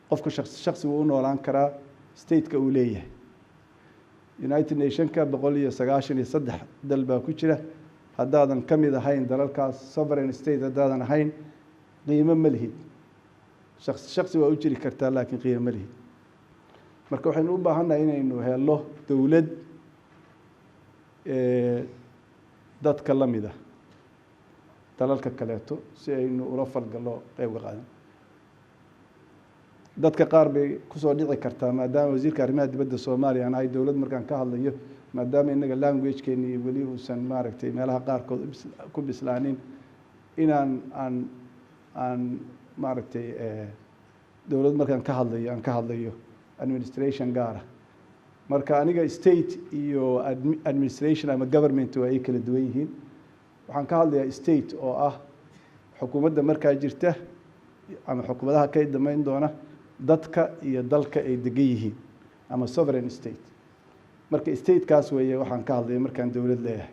qofka shakhsi uu u noolaan karaa state-ka uu leeyahay. United Nations-ka 193 dal baa ku jira. Haddaadan ka mid ahayn dalalkaas sovereign state haddaadan ahayn qiimo ma lihid. shakhsi waa u jiri kartaa laakiin qiimo ma lihid. marka waxaynu u baahannahay inaynu helo dowlad dadka la mid ah dalalka kaleeto si aynu ula falgallo qayb ka qaadan dadka qaar bay kusoo dhici kartaa maadaama wasiirka arrimaha dibadda soomaaliya aan ahay dowlad markaan ka hadlayo maadaama innaga languagekeeni iyo weli uusan maaragtay meelaha qaarkood ku bislaanin inaan aan maaragtay dowlad markaan ka hadlayo aan ka hadlayo administration gaara marka aniga state iyo administration ama government waa ay kala duwan yihiin waxaan ka hadlayaa state oo ah xukuumadda markaa jirta ama xukuumadaha ka damayn doona dadka iyo dalka ay degan yihiin ama sovereign state marka statekaas weeye waxaan ka hadlaya markaan dowlad leeyahay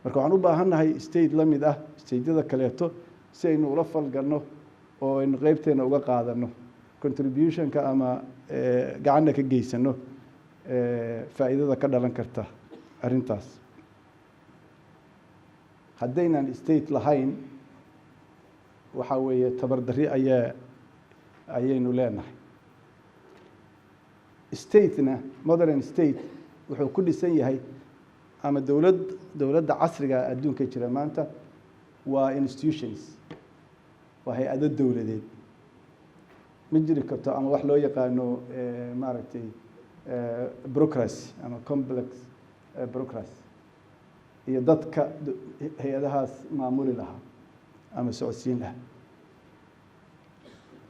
marka waxaan u baahannahay state la mid ah stateyada kaleeto si aynu ula falgalno oo aynu qeybteena uga qaadano contributionka ama gacanna ka geysano faa'iidada ka dhalan karta arrintaas haddaynan state lahayn waxa weeye tabardarri ayaynu leenahay statena modern state wuxuu ku dhisan yahay ama dowladda casriga adduunka jira maanta waa institutions waa hay-ado dowladeed ma jiri karto ama wax loo yaqaano maaragtay bureaucracy ama complex bureaucracy iyo dadka hay-adahaas maamuli lahaa ama socodsiin lahaa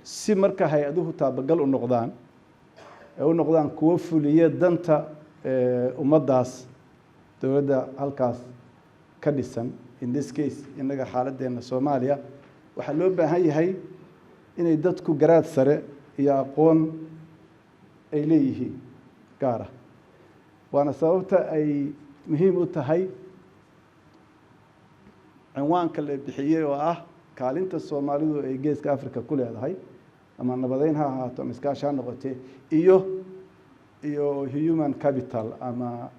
si marka hay-aduhu taabagal u noqdaan ee u noqdaan kuwo fuliya danta ummaddaas dowladda halkaas ka dhisan in this case innaga xaaladdeena soomaaliya waxaa loo baahan yahay inay dadku garaad sare iyo aqoon ay leeyihiin gaara waana sababta ay muhiim u tahay cinwaanka la bixiyey oo ah kaalinta soomaalidu ay geeska africa ku leedahay ama nabadeyn ha ahaato ama iskaashi ha noqotee iyo human capital ama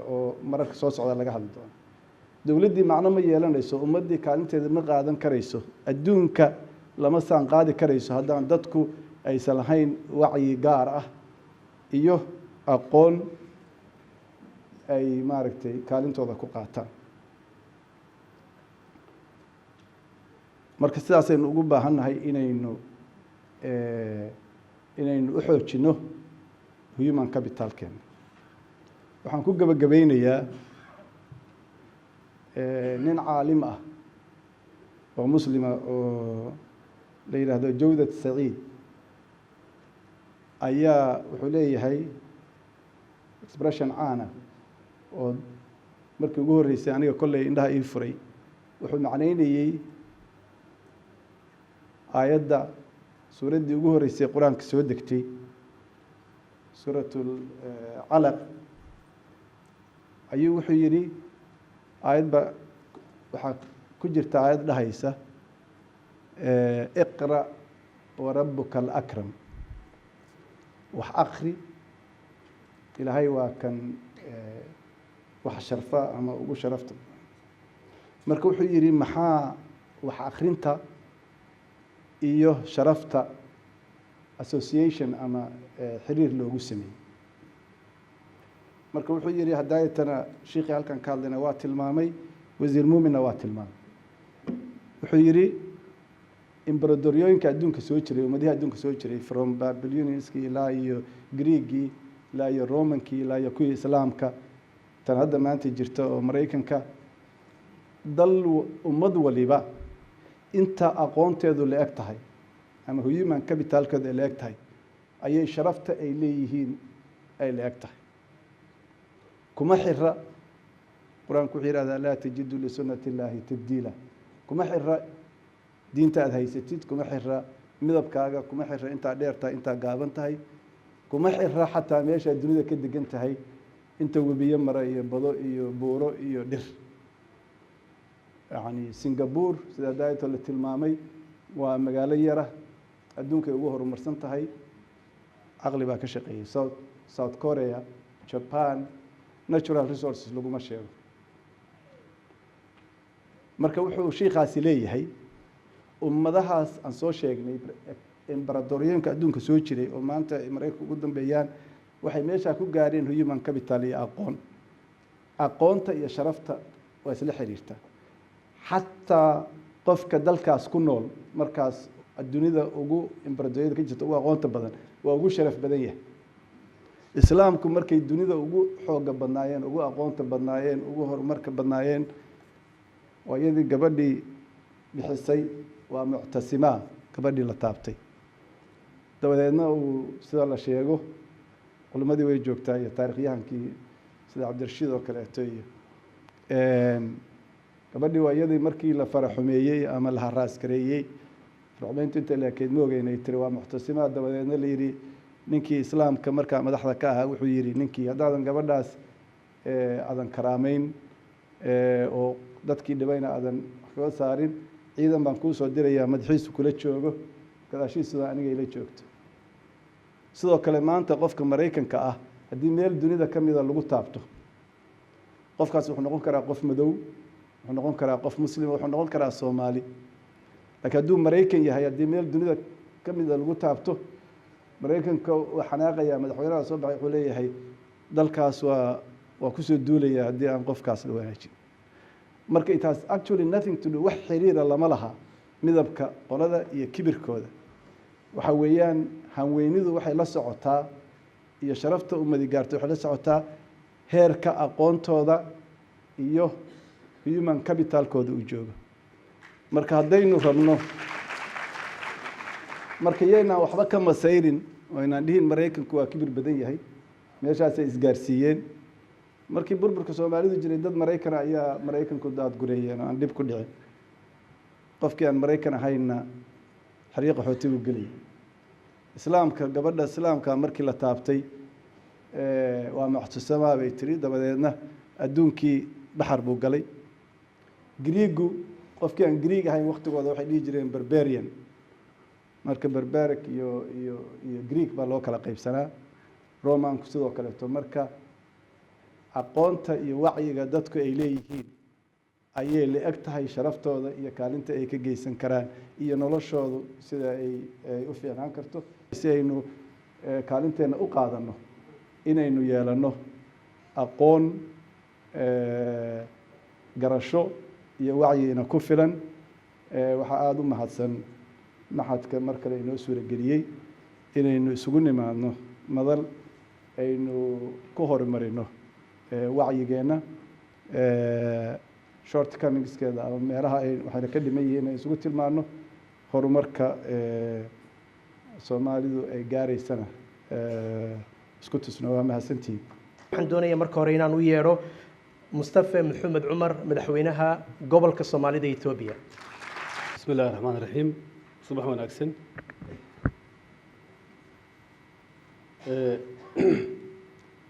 oo mararka soo socda laga hadli doono dowladdii macno ma yeelanayso ummaddii kaalinteeda ma qaadan karayso adduunka lama saan qaadi karayso haddaan dadku aysan lahayn wacyi gaar ah iyo aqoon ay maaragtay kaalintooda ku qaataan marka sidaasaynu ugu baahannahay inaynu u xoojinno human capitalkeena waxaan ku gebagabeynayaa nin caalim ah oo muslima oo la yidhaahdo jawdat saciid ayaa wuxuu leeyahay expression caana oo markii ugu horreysay aniga kolley indhaha ii furay wuxuu macnaynayey aayadda suuraddii ugu horreysay qur-aanka soo degtay suuratul calaq ayuu wuxuu yidhi aayadba waxaa ku jirta aayad dhahaysa iqra' warabuka alakram wax akri ilaahay waa kan wax sharfa ama ugu sharafta marka wuxuu yidhi maxaa wax akrinta iyo sharafta association ama xiriir loogu sameeyey marka wuxuu yidhi hadaayatana shiikhii halkan ka hadlayna waa tilmaamay wasiir muuminna waa tilmaamay wuxuu yidhi imberadoriyooyinka adduunka soo jiray ummadihi adduunka soo jiray from babylonianskii ilaa iyo greegii ilaa iyo romankii ilaa iyo kuwii islaamka tan hadda maanta jirta oo maraykanka dal ummad waliba inta aqoonteedu la eg tahay ama human capitalkeedu ay la eg tahay ayay sharafta ay leeyihiin ay la eg tahay kuma xira qur-aanku wuxuu yidhahdaa laa tajidu lisunati illaahi tabdiila kuma xira diinta aada haysatid kuma xira midabkaaga kuma xira intaa dheer tahay intaa gaaban tahay kuma xira xataa meeshaa dunida ka degan tahay inta webiyo mara iyo bado iyo buuro iyo dhir yacni singapore sida daayatoo la tilmaamay waa magaalo yara adduunkay ugu horumarsan tahay caqli baa ka shaqeeyey south korea japan natural resources laguma sheego marka wuxuu shiikaasi leeyahay ummadahaas aan soo sheegnay embaradoriyooyinka adduunka soo jiray oo maanta ay maraykanka ugu dambeeyaan waxay meeshaa ku gaareen human capital iyo aqoonta iyo sharafta waa isla xiriirtaa xataa qofka dalkaas ku nool markaas adduunyada ugu embaradoriyada ka jirta ugu aqoonta badan waa ugu sharaf badan yahay islaamku markay dunida ugu xooga badnaayeen ugu aqoonta badnaayeen ugu horumarka badnaayeen waa iyadii gabadhii bixisay waa muctasimaa gabadhii la taabtay dabadeedna uu sida la sheego culimadii way joogtaa iyo taarikhyahankii sida cabdirashiid oo kaleeto iyo gabadhii waa iyadii markii la faraxumeeyey ama la haraas-gareeyey farxumeyntu inta laakeed ma ogeynay tiri waa muctasimaa dabadeedna la yidhi ninkii islaamka markaa madaxda ka ahaa wuxuu yidhi ninkii haddaadan gabadhaas aadan karaameyn oo dadkii dhibayna aadan kaga saarin ciidan baan kuu soo dirayaa madaxiisu kula joogo gadaashiisuna aniga ila joogto sidoo kale maanta qofka maraykanka ah haddii meel dunida ka mida lagu taabto qofkaas wuxuu noqon karaa qof madow wuxuu noqon karaa qof muslima wuxuu noqon karaa soomaali laakiin hadduu maraykan yahay haddii meel dunida ka mida lagu taabto maraykanka uu xanaaqayaa madaxweynaha soo baxay wuxuu leeyahay dalkaas waa kusoo duulaya haddii aan qofkaas la wanaajin marka it has actually nothing to do wax xiriira lama laha midabka qolada iyo kibirkooda waxa weeyaan hanweynidu waxay la socotaa iyo sharafta ummadi gaartay waxay la socotaa heerka aqoontooda iyo human capitalkooda uu joogo marka haddaynu rabno marka yaynaan waxba ka masayrin oo inaan dhihin maraykanku waa kibir badan yahay meeshaasay isgaarsiiyeen markii burburka soomaalidu jiray dad maraykana ayaa maraykanku daadgureeyeen oo aan dhib ku dhicin qofkii aan maraykan ahaynna xariiqa xooti buu geliyay islaamka gabadha islaamka markii la taabtay waa muctasamaa bay tiri dabadeedna adduunkii baxar buu galay griigu qofkii aan griig ahayn waktigooda waxay dhihi jireen barbarian marka barbaric iyo greek baa loo kala qaybsanaa romanku sidoo kaleeto marka aqoonta iyo wacyiga dadku ay leeyihiin ayay la eg tahay sharaftooda iyo kaalinta ay ka geysan karaan iyo noloshoodu sida ay u fiicnaan karto si aynu kaalinteena u qaadano inaynu yeelano aqoon garasho iyo wacyina ku filan waxaa aada u mahadsan maxadka mar kale inoo suurageliyey inaynu isugu nimaadno madal aynu ku horumarino wacyigeenna shortcomingskeeda ama meelaha waxayna ka dhiman yihiin inay isugu tilmaano horumarka soomaalidu ay gaaraysana isku tusno waa mahadsantihiin waxaan doonayaa marka hore inaan u yeedho mustafa maxamed cumar madaxweynaha gobolka soomaalida Itoobiya بسم الله الرحمن الرحيم صباح وناكسن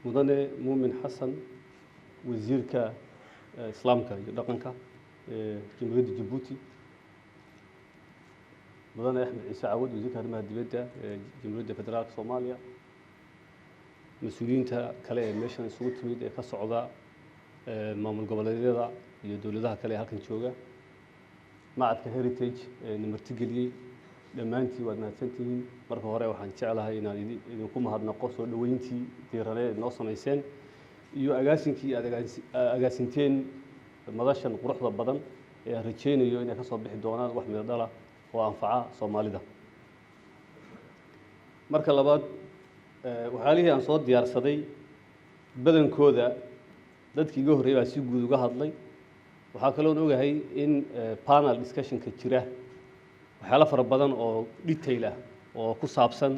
مدن مؤمن حسن وزيرك إسلامك دقنك جمهورية جيبوتي مدن أحمد عيسى عود وزيرك هرمها الدبيدة جمهورية فدرالية صوماليا مسؤولين كلا ميشن سوت ميد كصعدة مامل قبلية يدولها كلا هالكن شوجا معك هيريتيج نمرتقلي dhammaantii waad mahadsantihiin marka hore waxaan jeclahay inaan idinku mahadnaqo soo dhaweyntii diirane noo samayseen iyo agaasinkii aad agaasinteen madashan quruxda badan ee rajaynayo inay ka soo bixi doonaan wax mid dhala oo anfaca Soomaalida marka labaad waxaalihii aan soo diyaarsaday badankooda dadkii iga horeeyay baa si guud uga hadlay waxaa kaloo ogahay in panel discussion ka jira waxyaalo fara badan oo detail ah oo ku saabsan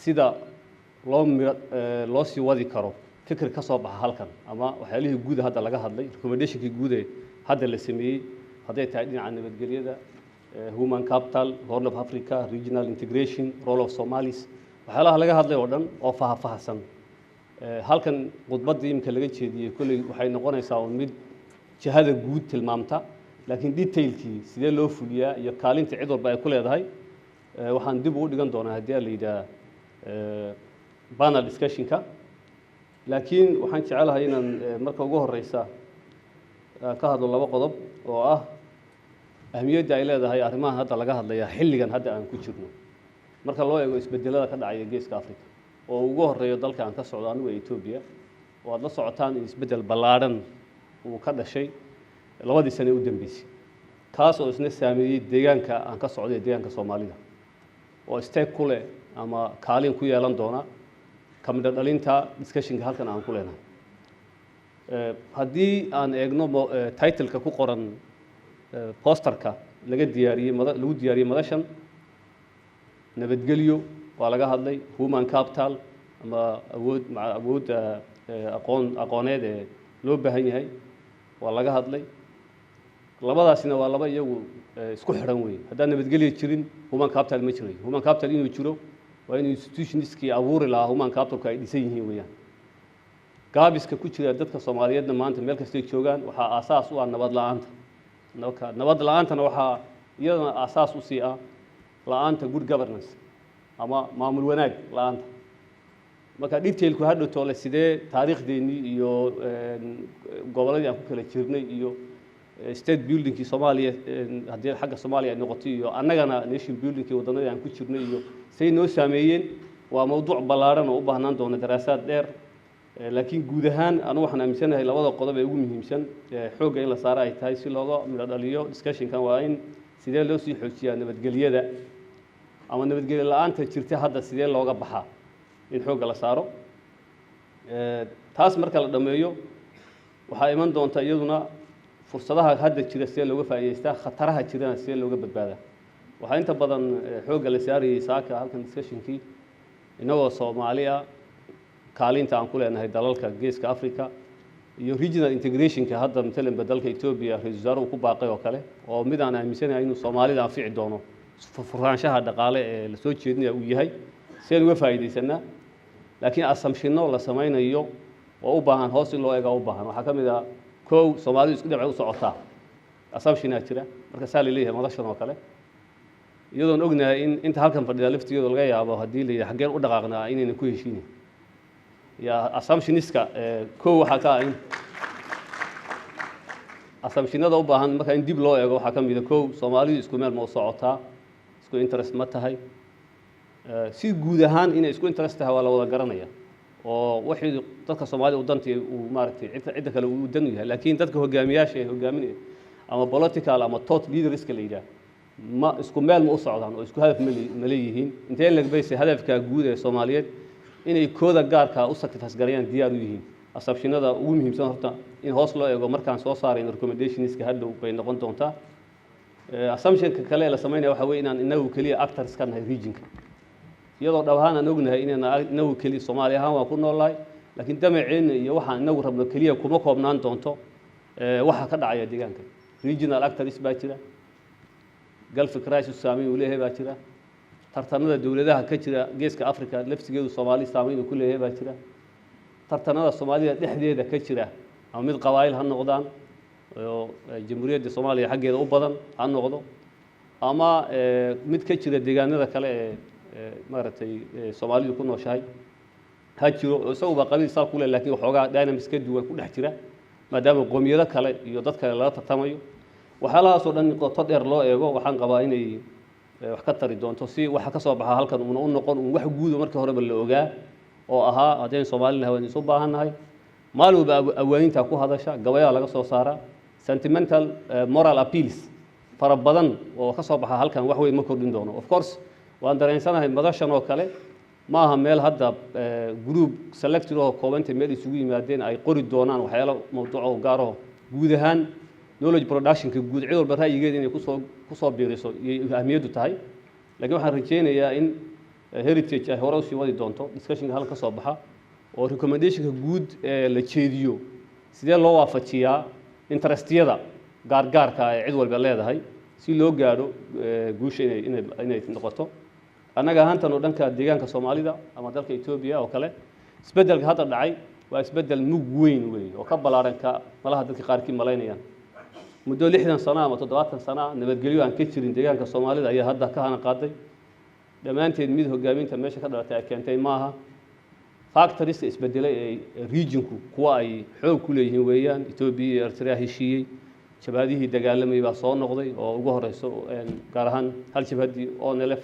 sida loo sii wadi karo fikir ka soo baxa halkan ama waxyaalihii guud hadda laga hadlay recommendationkii guud ee hadda la sameeyay haday tahay dhinaca nabadgelyada human capital horn of Africa regional integration role of Somalis waxyaalaha laga hadlay oo dhan oo faahfaahsan halkan khudbadda imka laga jeediyay kulli waxay noqonaysaa mid jihada guud tilmaamta laakiin detailkii sidee loo fuliyaa iyo kaalinta cid walba ay ku leedahay waxaan dib ugu dhigan doonaa haddii la yiraahdo panel discussion-ka laakiin waxaan jecelahay inaan marka ugu horeysa ka hadlo laba qodob oo ah ahmiyadda ay leedahay arrimaha hadda laga hadlaya xilligan hadda aan ku jirno marka loo eego isbedelada ka dhacaya geeska africa oo ugu horeeyo dalka aan ka socdo anigu ee etoobiya oo aad la socotaan in isbedel ballaadhan uu ka dhashay labadii sane u dambeysay kaas oo isna saameeyey deegaanka aan ka socday deegaanka soomaalida oo stake ku leh ama kaalin ku yeelan doona ka mid dhalinta discussionka halkan aan ku leenahay haddii aan eegno title-ka ku qoran posterka lagu diyaariyey madashan nabadgelyo waa laga hadlay human capital ama awoodda aqooneed ee loo baahan yahay waa laga hadlay labadaasina waa laba iyagu isku xidhan weeye haddaan nabadgelyo jirin human capital ma jirayo human capital inuu jiro waa in institutionskii abuuri lahaa human capitalku ay dhisan yihiin weeyaan gaabiska ku jira dadka soomaaliyeedna maanta meel kastay joogaan waxaa aasaas u ah nabad la-aanta nabad la-aantana waxaa iyadana aasaas u sii ah la-aanta good governance ama maamul wanaag la-aanta marka detailku hadhow toole sidee taariikhdeennii iyo gobolladii aan ku kala jirnay iyo state buildingkii soomaaliya haddii xagga soomaaliya ay noqoto iyo annagana nation buildingkii wadannadii aan ku jirnay iyo say noo saameeyeen waa mawduuc ballaaran oo u baahnaan doona daraasaad dheer laakiin guud ahaan anigu waxaan aaminsanahay labada qodob ee ugu muhiimsan xoogga in la saaro ay tahay si looga midho dhaliyo discussionkan waa in sidee loo sii xoojiyaa nabadgelyada ama nabadgelyo la-aanta jirta hadda sidee looga baxaa in xoogga la saaro taas marka la dhammeeyo waxaa iman doonta iyaduna fursadaha hadda jira sidee looga faa'iidaystaa khataraha jirana sidee looga badbaadaa waxaa inta badan xoogga la saarayay saaka halkan discussionkii inagoo soomaaliya kaalinta aan ku leenahay dalalka geeska africa iyo regional integrationka hadda matalanba dalka etoobiya ra-iisul wasaaruhu ku baaqay oo kale oo mid aan aaminsanahay inuu soomaalida anfici doono furaanshaha dhaqaale ee la soo jeedinaya uu yahay sideen uga faa'iidaysanaa laakiin assumptionno la samaynayo oo u baahan hoos in loo eega u baahan waxaa ka mid ah kow soomaalidu isku dhinac u socotaa assumptionaa jira marka saa la leeyahay madashan oo kale iyadoon ognahay in inta halkan fadhida laftigeedu laga yaabo haddii la yidhaha xaggeen u dhaqaaqnaa inaynan ku heshiinin ya assumptioniska kow waxaa ka ah in assumptionada u baahan marka in dib loo eego waxaa ka mid ah kow soomaalidu isku meel ma u socotaa isku interest ma tahay si guud ahaan inay isku interest tahay waa la wada garanaya oo wixii dadka soomaalida u dantii uu maaragtay cidda kale uu dan yahay laakiin dadka hogaamiyaasha ee hogaaminaya ama political ama thought leaderska la yidhaah ma isku meel ma u socdaan oo isku hadaf ma leeyihiin intee lagbayse hadafka guud ee soomaaliyeed inay kooda gaarka u sacrifice gareeyaan diyaar u yihiin assumptionada ugu muhiimsan horta in hoos loo eego markaan soo saarayno recommendationska hadhow bay noqon doontaa assumptionka kale la sameynaya waxa weeye inaan inagu keliya actors ka nahay regionka iyadoo dhawahaan aan ognahay inaan inagu keliya soomaali ahaan waan ku noolahay laakiin damaceena iyo waxaan inagu rabno keliya kuma koobnaan doonto waxa ka dhacaya deegaanka regional actors baa jira gulf crisis saameyn uu leeyahay baa jira tartanada dawladaha ka jira geeska africa laftigeedu soomaali saameyn uu ku leeyahay baa jira tartanada soomaalida dhexdeeda ka jira ama mid qabaa'il ha noqdaan oo jamhuuriyadda soomaaliya xaggeeda u badan ha noqdo ama mid ka jira deegaanada kale ee maaragtay soomaalidu ku nooshahay ha jiro oo isaguba qabiil saa ku leh laakiin waxoogaa dynamics ka duwan ku dhex jira maadaama qoomiyado kale iyo dad kale laga tartamayo waxyaalahaasoo dhan qoto dheer loo eego waxaan qabaa inay wax ka tari doonto si waxa ka soo baxa halkan uuna u noqon un wax guudo markii horeba la ogaa oo ahaa haddeen soomaalina haween isu baahannahay maalin walba awaanintaa ku hadasha gabayaa laga soo saaraa sentimental moral appeals fara badan oo ka soo baxa halkan wax weyn ma kordhin doono of course waan dareensanahay madashan oo kale ma aha meel hadda group selected oo koobantay meel isugu yimaadeen ay qori doonaan waxyaalo mawduuc oo gaaraho guud ahaan knowledge productionka guud cid walba ra'yigeeda inay kusoo biiriso iyo ahmiyaddu tahay laakiin waxaan rajaynayaa in heritage ay hore usii wadi doonto discussionka halka ka soo baxa oo recommendationka guud ee la jeediyo sidee loo waafajiyaa interestiyada gaargaarka ee cid walba leedahay si loo gaadho guusha inay noqoto annaga ahaantan oo dhanka deegaanka soomaalida ama dalka etoobiya oo kale isbeddelka hadda dhacay waa isbeddel mug weyn weeye oo ka ballaaran ka malaha dadka qaarkii malaynayaan muddo 60 sano ama 70 sano nabadgelyo aan ka jirin deegaanka soomaalida ayaa hadda ka hana qaaday dhammaanteed mid hogaaminta meesha ka dhalatay ay keentay maaha factories isbedelay ee regionku kuwa ay xoog ku leeyihiin weeyaan Ethiopia iyo Eritrea heshiiyey jabhadihii dagaalamay baa soo noqday oo ugu horeyso gaar ahaan hal jabhadii ONLF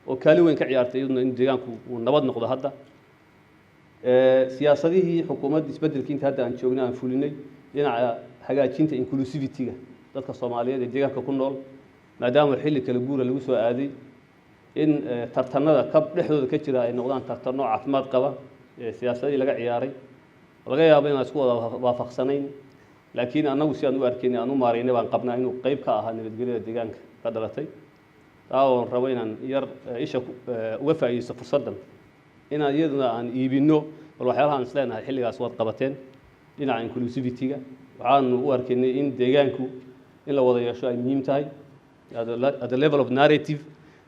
oo kaalin weyn ka ciyaartay iyaduna in deegaanku uu nabad noqdo hadda siyaasadihii xukuumadda isbeddelkii inta hadda aan joognay aan fulinay dhinaca hagaajinta inclusivity-ga dadka Soomaaliyeed ee deegaanka ku nool maadaama xilli kala guura lagu soo aaday in tartanada ka dhexdooda ka jira ay noqdaan tartano caafimaad qaba siyaasadii laga ciyaaray laga yaabo in aan isku wada waafaqsanayn laakiin anagu si aan u arkaynay aan u maareynay baan qabnaa inuu qayb ka ahaa nabadgelyada deegaanka ka dhalatay taa oo rabo inaan yar isha uga faa'iideysto fursaddan inaan iyaduna aan iibino bal waxyaalaha aan isleenahay xilligaas waad qabateen dhinaca inclusivity-ga waxaanu u arkaynay in deegaanku in la wada yeesho ay muhiim tahay at the level of narrative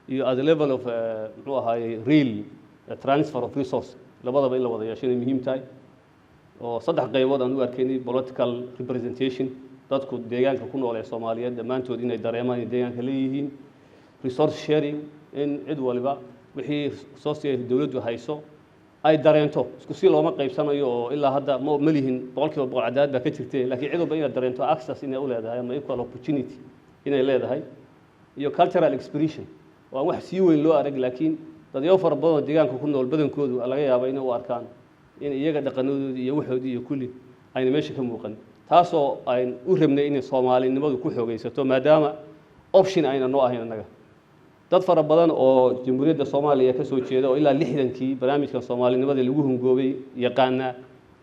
iyo at the level of muxuu ahaayey real transfer of resource labadaba in la wada yeesho inay muhiim tahay oo saddex qaybood aan u arkaynay political representation dadku deegaanka ku nool ee Soomaaliyeed dhammaantood inay dareemaan in deegaanka leeyihiin resource sharing in cid waliba wixii resource dawladdu hayso ay dareento isku si looma qaybsanayo oo ilaa hadda ma lihin boqolkiiba boqol cadaalad baa ka jirtay laakiin cid walba inay dareento access inay u leedahay ama equal opportunity inay leedahay iyo cultural expression waa wax si weyn loo arag laakiin dadyo fara badan oo deegaanka ku nool badankoodu laga yaabo inay u arkaan in iyaga dhaqanadooda iyo waxoodii iyo kulli ayna meesha ka muuqan taasoo ay u rabnay in Soomaalinimadu ku xoogaysato maadaama option ayna noo ahayn anaga dad fara badan oo jamhuuriyadda Soomaaliya ka soo jeeda oo ilaa 60kii barnaamijka Soomaalinimada lagu hungoobay yaqaana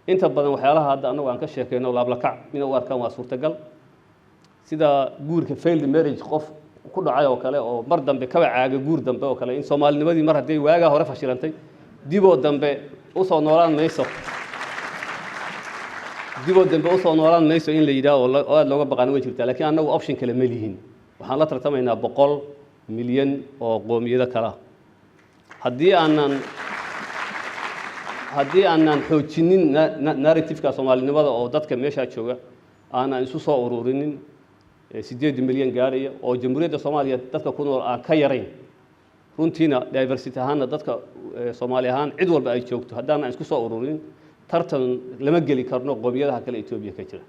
inta badan waxyaalaha hadda anagu aan ka sheekayno laablakac in u arkaan waa suurtagal sida guurka failed marriage qof ku dhacay oo kale oo mar dambe ka caaga guur dambe oo kale in Soomaalinimadii mar haday waaga hore fashilantay dib oo dambe u soo noolaan mayso in la yiraahdo oo aad looga baqan way jirtaa laakiin anagu option kale ma lihin waxaan la tartamaynaa 100 milyan oo qoomiyada kala haddii aanan xoojinin narrative-ka Soomaalinimada oo dadka meesha jooga aanan isu soo ururinin 8 milyan gaaraya oo jamhuuriyadda Soomaaliya dadka ku nool aan ka yarayn runtiina diversity ahaan dadka Soomaali ahaan cid walba ay joogto haddaan isku soo ururin tartan lama geli karno qoomiyadaha kale Itoobiya ka jira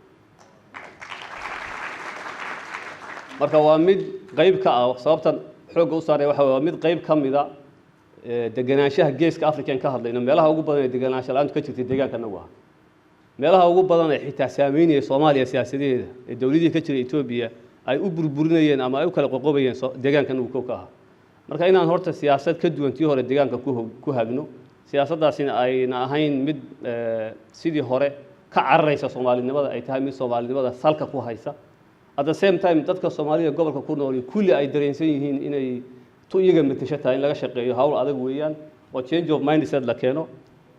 marka waa mid qayb ka ah sababtan xoog u saaray waxa waa mid qayb ka mid ah deganaanshaha geeska Afrika ka hadlayno meelaha ugu badan ee deganaanshaha laanta ka jirtay deegaanka nagu ah meelaha ugu badan ee xitaa saameynaya Soomaaliya siyaasadeeda ee dawladda ka jiray Itoobiya ay u burburinayeen ama ay u kala qoqobayeen deegaanka nagu ka ah marka inaan horta siyaasad ka duwantii hore deegaanka ku hagno siyaasaddaasina ayna ahayn mid sidii hore ka cararaysa Soomaalinimada ay tahay mid Soomaalinimada salka ku haysa at the same time dadka Soomaaliya gobolka ku nool kulli ay dareensan yihiin inay tu iyaga matashata in laga shaqeeyo hawl adag weeyaan oo change of mindset la keeno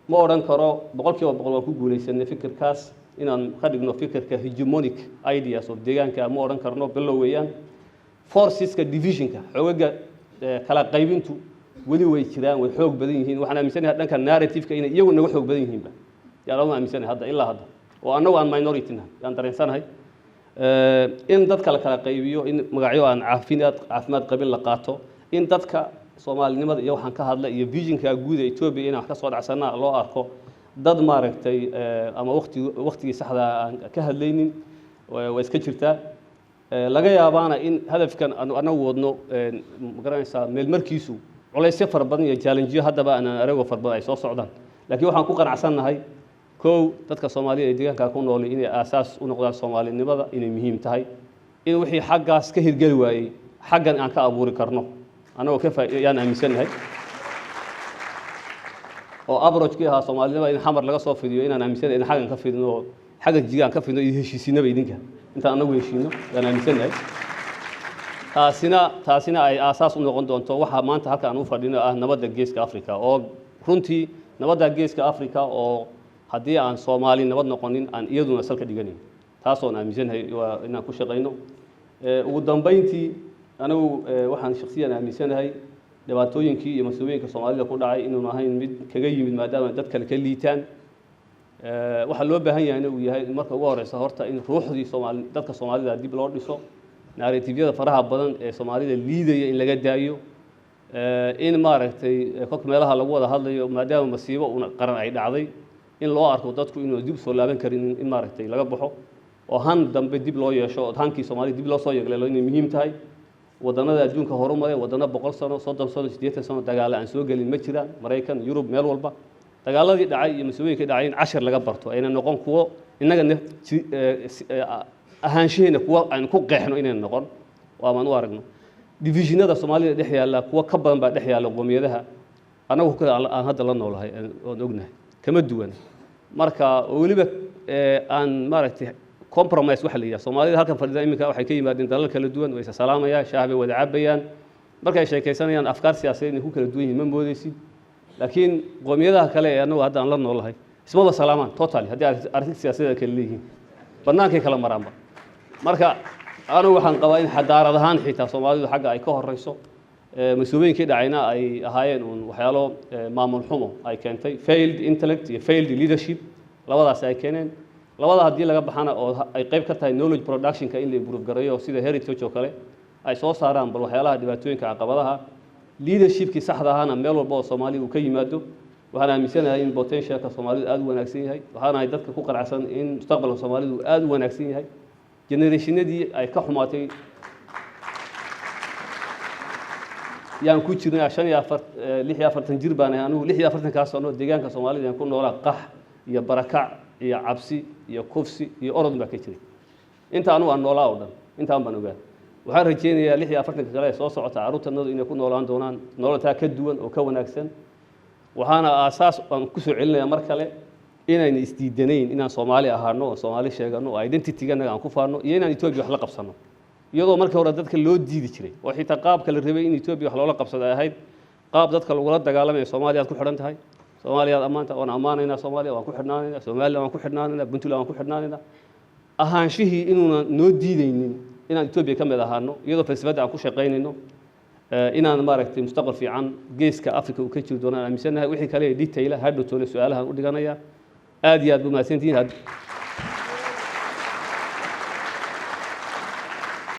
ma oran karo boqolkiiba boqol waan ku guuleysanay fikirkaas inaan ka dhigno fikirka hegemonic ideas oo deegaanka ma oran karno bilow weeyaan forceska divisionka xoogaga kala qaybintu wali way jiraan way xoog badan yihiin waxaan aaminsanahay dhanka narrative-ka inay iyagu naga xoog badan yihiin yaa loo aaminsanahay hadda ilaa hadda oo anagu aan minority nahay aan dareensanahay in dadka la kala qaybiyo in magacyo aan caafimaad qabin la qaato in dadka Soomaalinimada iyo waxaan ka hadlay iyo visionka guud ee Itoobiya in wax ka soo dhacsanaa loo arko dad maaragtay ama waqtigii saxda aan ka hadlaynin way iska jirtaa laga yaabaana in hadafkan anagu wadno magaranaysaa meel markiisu culaysyo fara badan iyo challenge haddaba aan arago fara badan ay soo socdaan laakiin waxaan ku qanacsanahay kow dadka Soomaaliyeed ee deegaanka ku nool inay aasaas u noqdaan Soomaalinimada inay muhiim tahay in wixii xaggaas ka hirgeli waayay xaggan aan ka abuuri karno anagoo ka faa'iideyaan aaminsanahay oo approach-kii ahaa Soomaalinimada in xamar laga soo fidiyo inaan aaminsanahay in xaggan ka fidino xagga jigaan ka fidino iyo heshiisiinaba idinka inta anagu heshiino aan aaminsanahay taasina ay aasaas u noqon doonto waxa maanta halka aan u fadhino ah nabadda geeska Afrika oo runtii nabadda geeska Afrika oo haddii aan Soomaali nabad noqonin aan iyaduna salka dhiganin taasoo aan aaminsanahay waa inaan ku shaqeyno ugu dambeyntii anagu waxaan shakhsiyan aaminsanahay dhibaatooyinkii iyo mas'uuliyadda Soomaalida ku dhacay inuu ahayn mid kaga yimid maadaama dad kale ka liitaan waxa loo baahan yahay inuu yahay marka ugu horeysa horta in ruuxdii dadka Soomaalida dib loo dhiso narrative-yada faraha badan ee Soomaalida liidaya in laga daayo in maaragtay qofka meelaha lagu wada hadlayo maadaama masiibo qaran ay dhacday in loo arko dadku inuu dib soo laaban karin in maaragtay laga baxo oo han dambe dib loo yeesho hankii Soomaaliya dib loo soo yeegleelo inay muhiim tahay wadannada adduunka horumaray waddanno 100 sano 30 sano 80 sano dagaalo aan soo gelin ma jiraan Mareykan Yurub meel walba dagaaladii dhacay iyo mas'uuliyadii dhacay in 10 laga barto ayna noqon kuwo inaga ahaanshihiina kuwa aan ku qeexno inay noqon waa maan u aragno divisionada Soomaalida dhex yaala kuwa ka badan baa dhex yaala qoomiyadaha anagu aan hadda la noolahay oo ognahay kama duwan marka waliba aan maaragtay compromise waxa la yiraahdo Soomaalida halkan fadhida iminka waxay ka yimaadeen dalal kala duwan way salaamayaan shacbi wada cabayaan markay sheekaysanayaan afkaar siyaasadeed ku kala duwan yihiin ma moodaysid laakiin qoomiyadaha kale ee anagu hadda aan la noolahay isma salaamaan totally haddii aragti siyaasadeed kala leeyihiin bannaankay kala maraanba marka anigu waxaan qabaa in xadaarad ahaan xitaa Soomaalidu xagga ay ka horeyso mas'uuliyadii dhacayna ay ahaayeen waxyaalo maamul xumo ay keentay failed intellect iyo failed leadership labadaas ay keeneen labada haddii laga baxana oo ay qayb ka tahay knowledge production-ka in la improve gareeyo sida heritage oo kale ay soo saaraan bal waxyaalaha dhibaatooyinka caqabadaha leadership-kii saxda ahana meel walba oo Soomaali uu ka yimaado waxaan aaminsanahay in potential-ka Soomaalidu aad u wanaagsan yahay waxaan ay dadka ku qaracsan in mustaqbalka Soomaalidu aad u wanaagsan yahay generationadii ay ka xumaatay yaan ku jirnaa 46 jir baan anigu 46 ka sano deegaanka Soomaalida aan ku noolaa qax iyo barakac iyo cabsi iyo kufsi iyo orod baa ka jiray inta anu aan noolaa oo dhan inta aan baan ogaa waxaan rajeynayaa 46 kale soo socota caruurtanadu inay ku noolaan doonaan nololta ka duwan oo ka wanaagsan waxaana aasaas aan ku soo celinayaa mar kale inayna isdiidanayn inaan Soomaali ahaano oo Soomaali sheegano oo identity-gana aan ku faano iyo inaan Ethiopia wax la qabsano iyadoo markii hore dadka loo diidi jiray oo xitaa qaabka la rabay in Ethiopia wax loola qabsado ahayd qaab dadka lagula dagaalamay Soomaaliya aad ku xidhan tahay Soomaaliya amaanta oo amaanayna Soomaaliya waan ku xidhnaanayna Soomaaliya waan ku xidhnaanayna Puntland waan ku xidhnaanayna ahaanshihii inuuna noo diidaynin inaan Ethiopia ka mid ahaano iyadoo falsafada aan ku shaqaynayno inaan maaragtay mustaqbal fiican geeska Afrika uu ka jiro doonaan aaminsanahay wixii kale ee detail hadhow toole su'aalahan u dhiganaya aad iyo aad u mahadsantihiin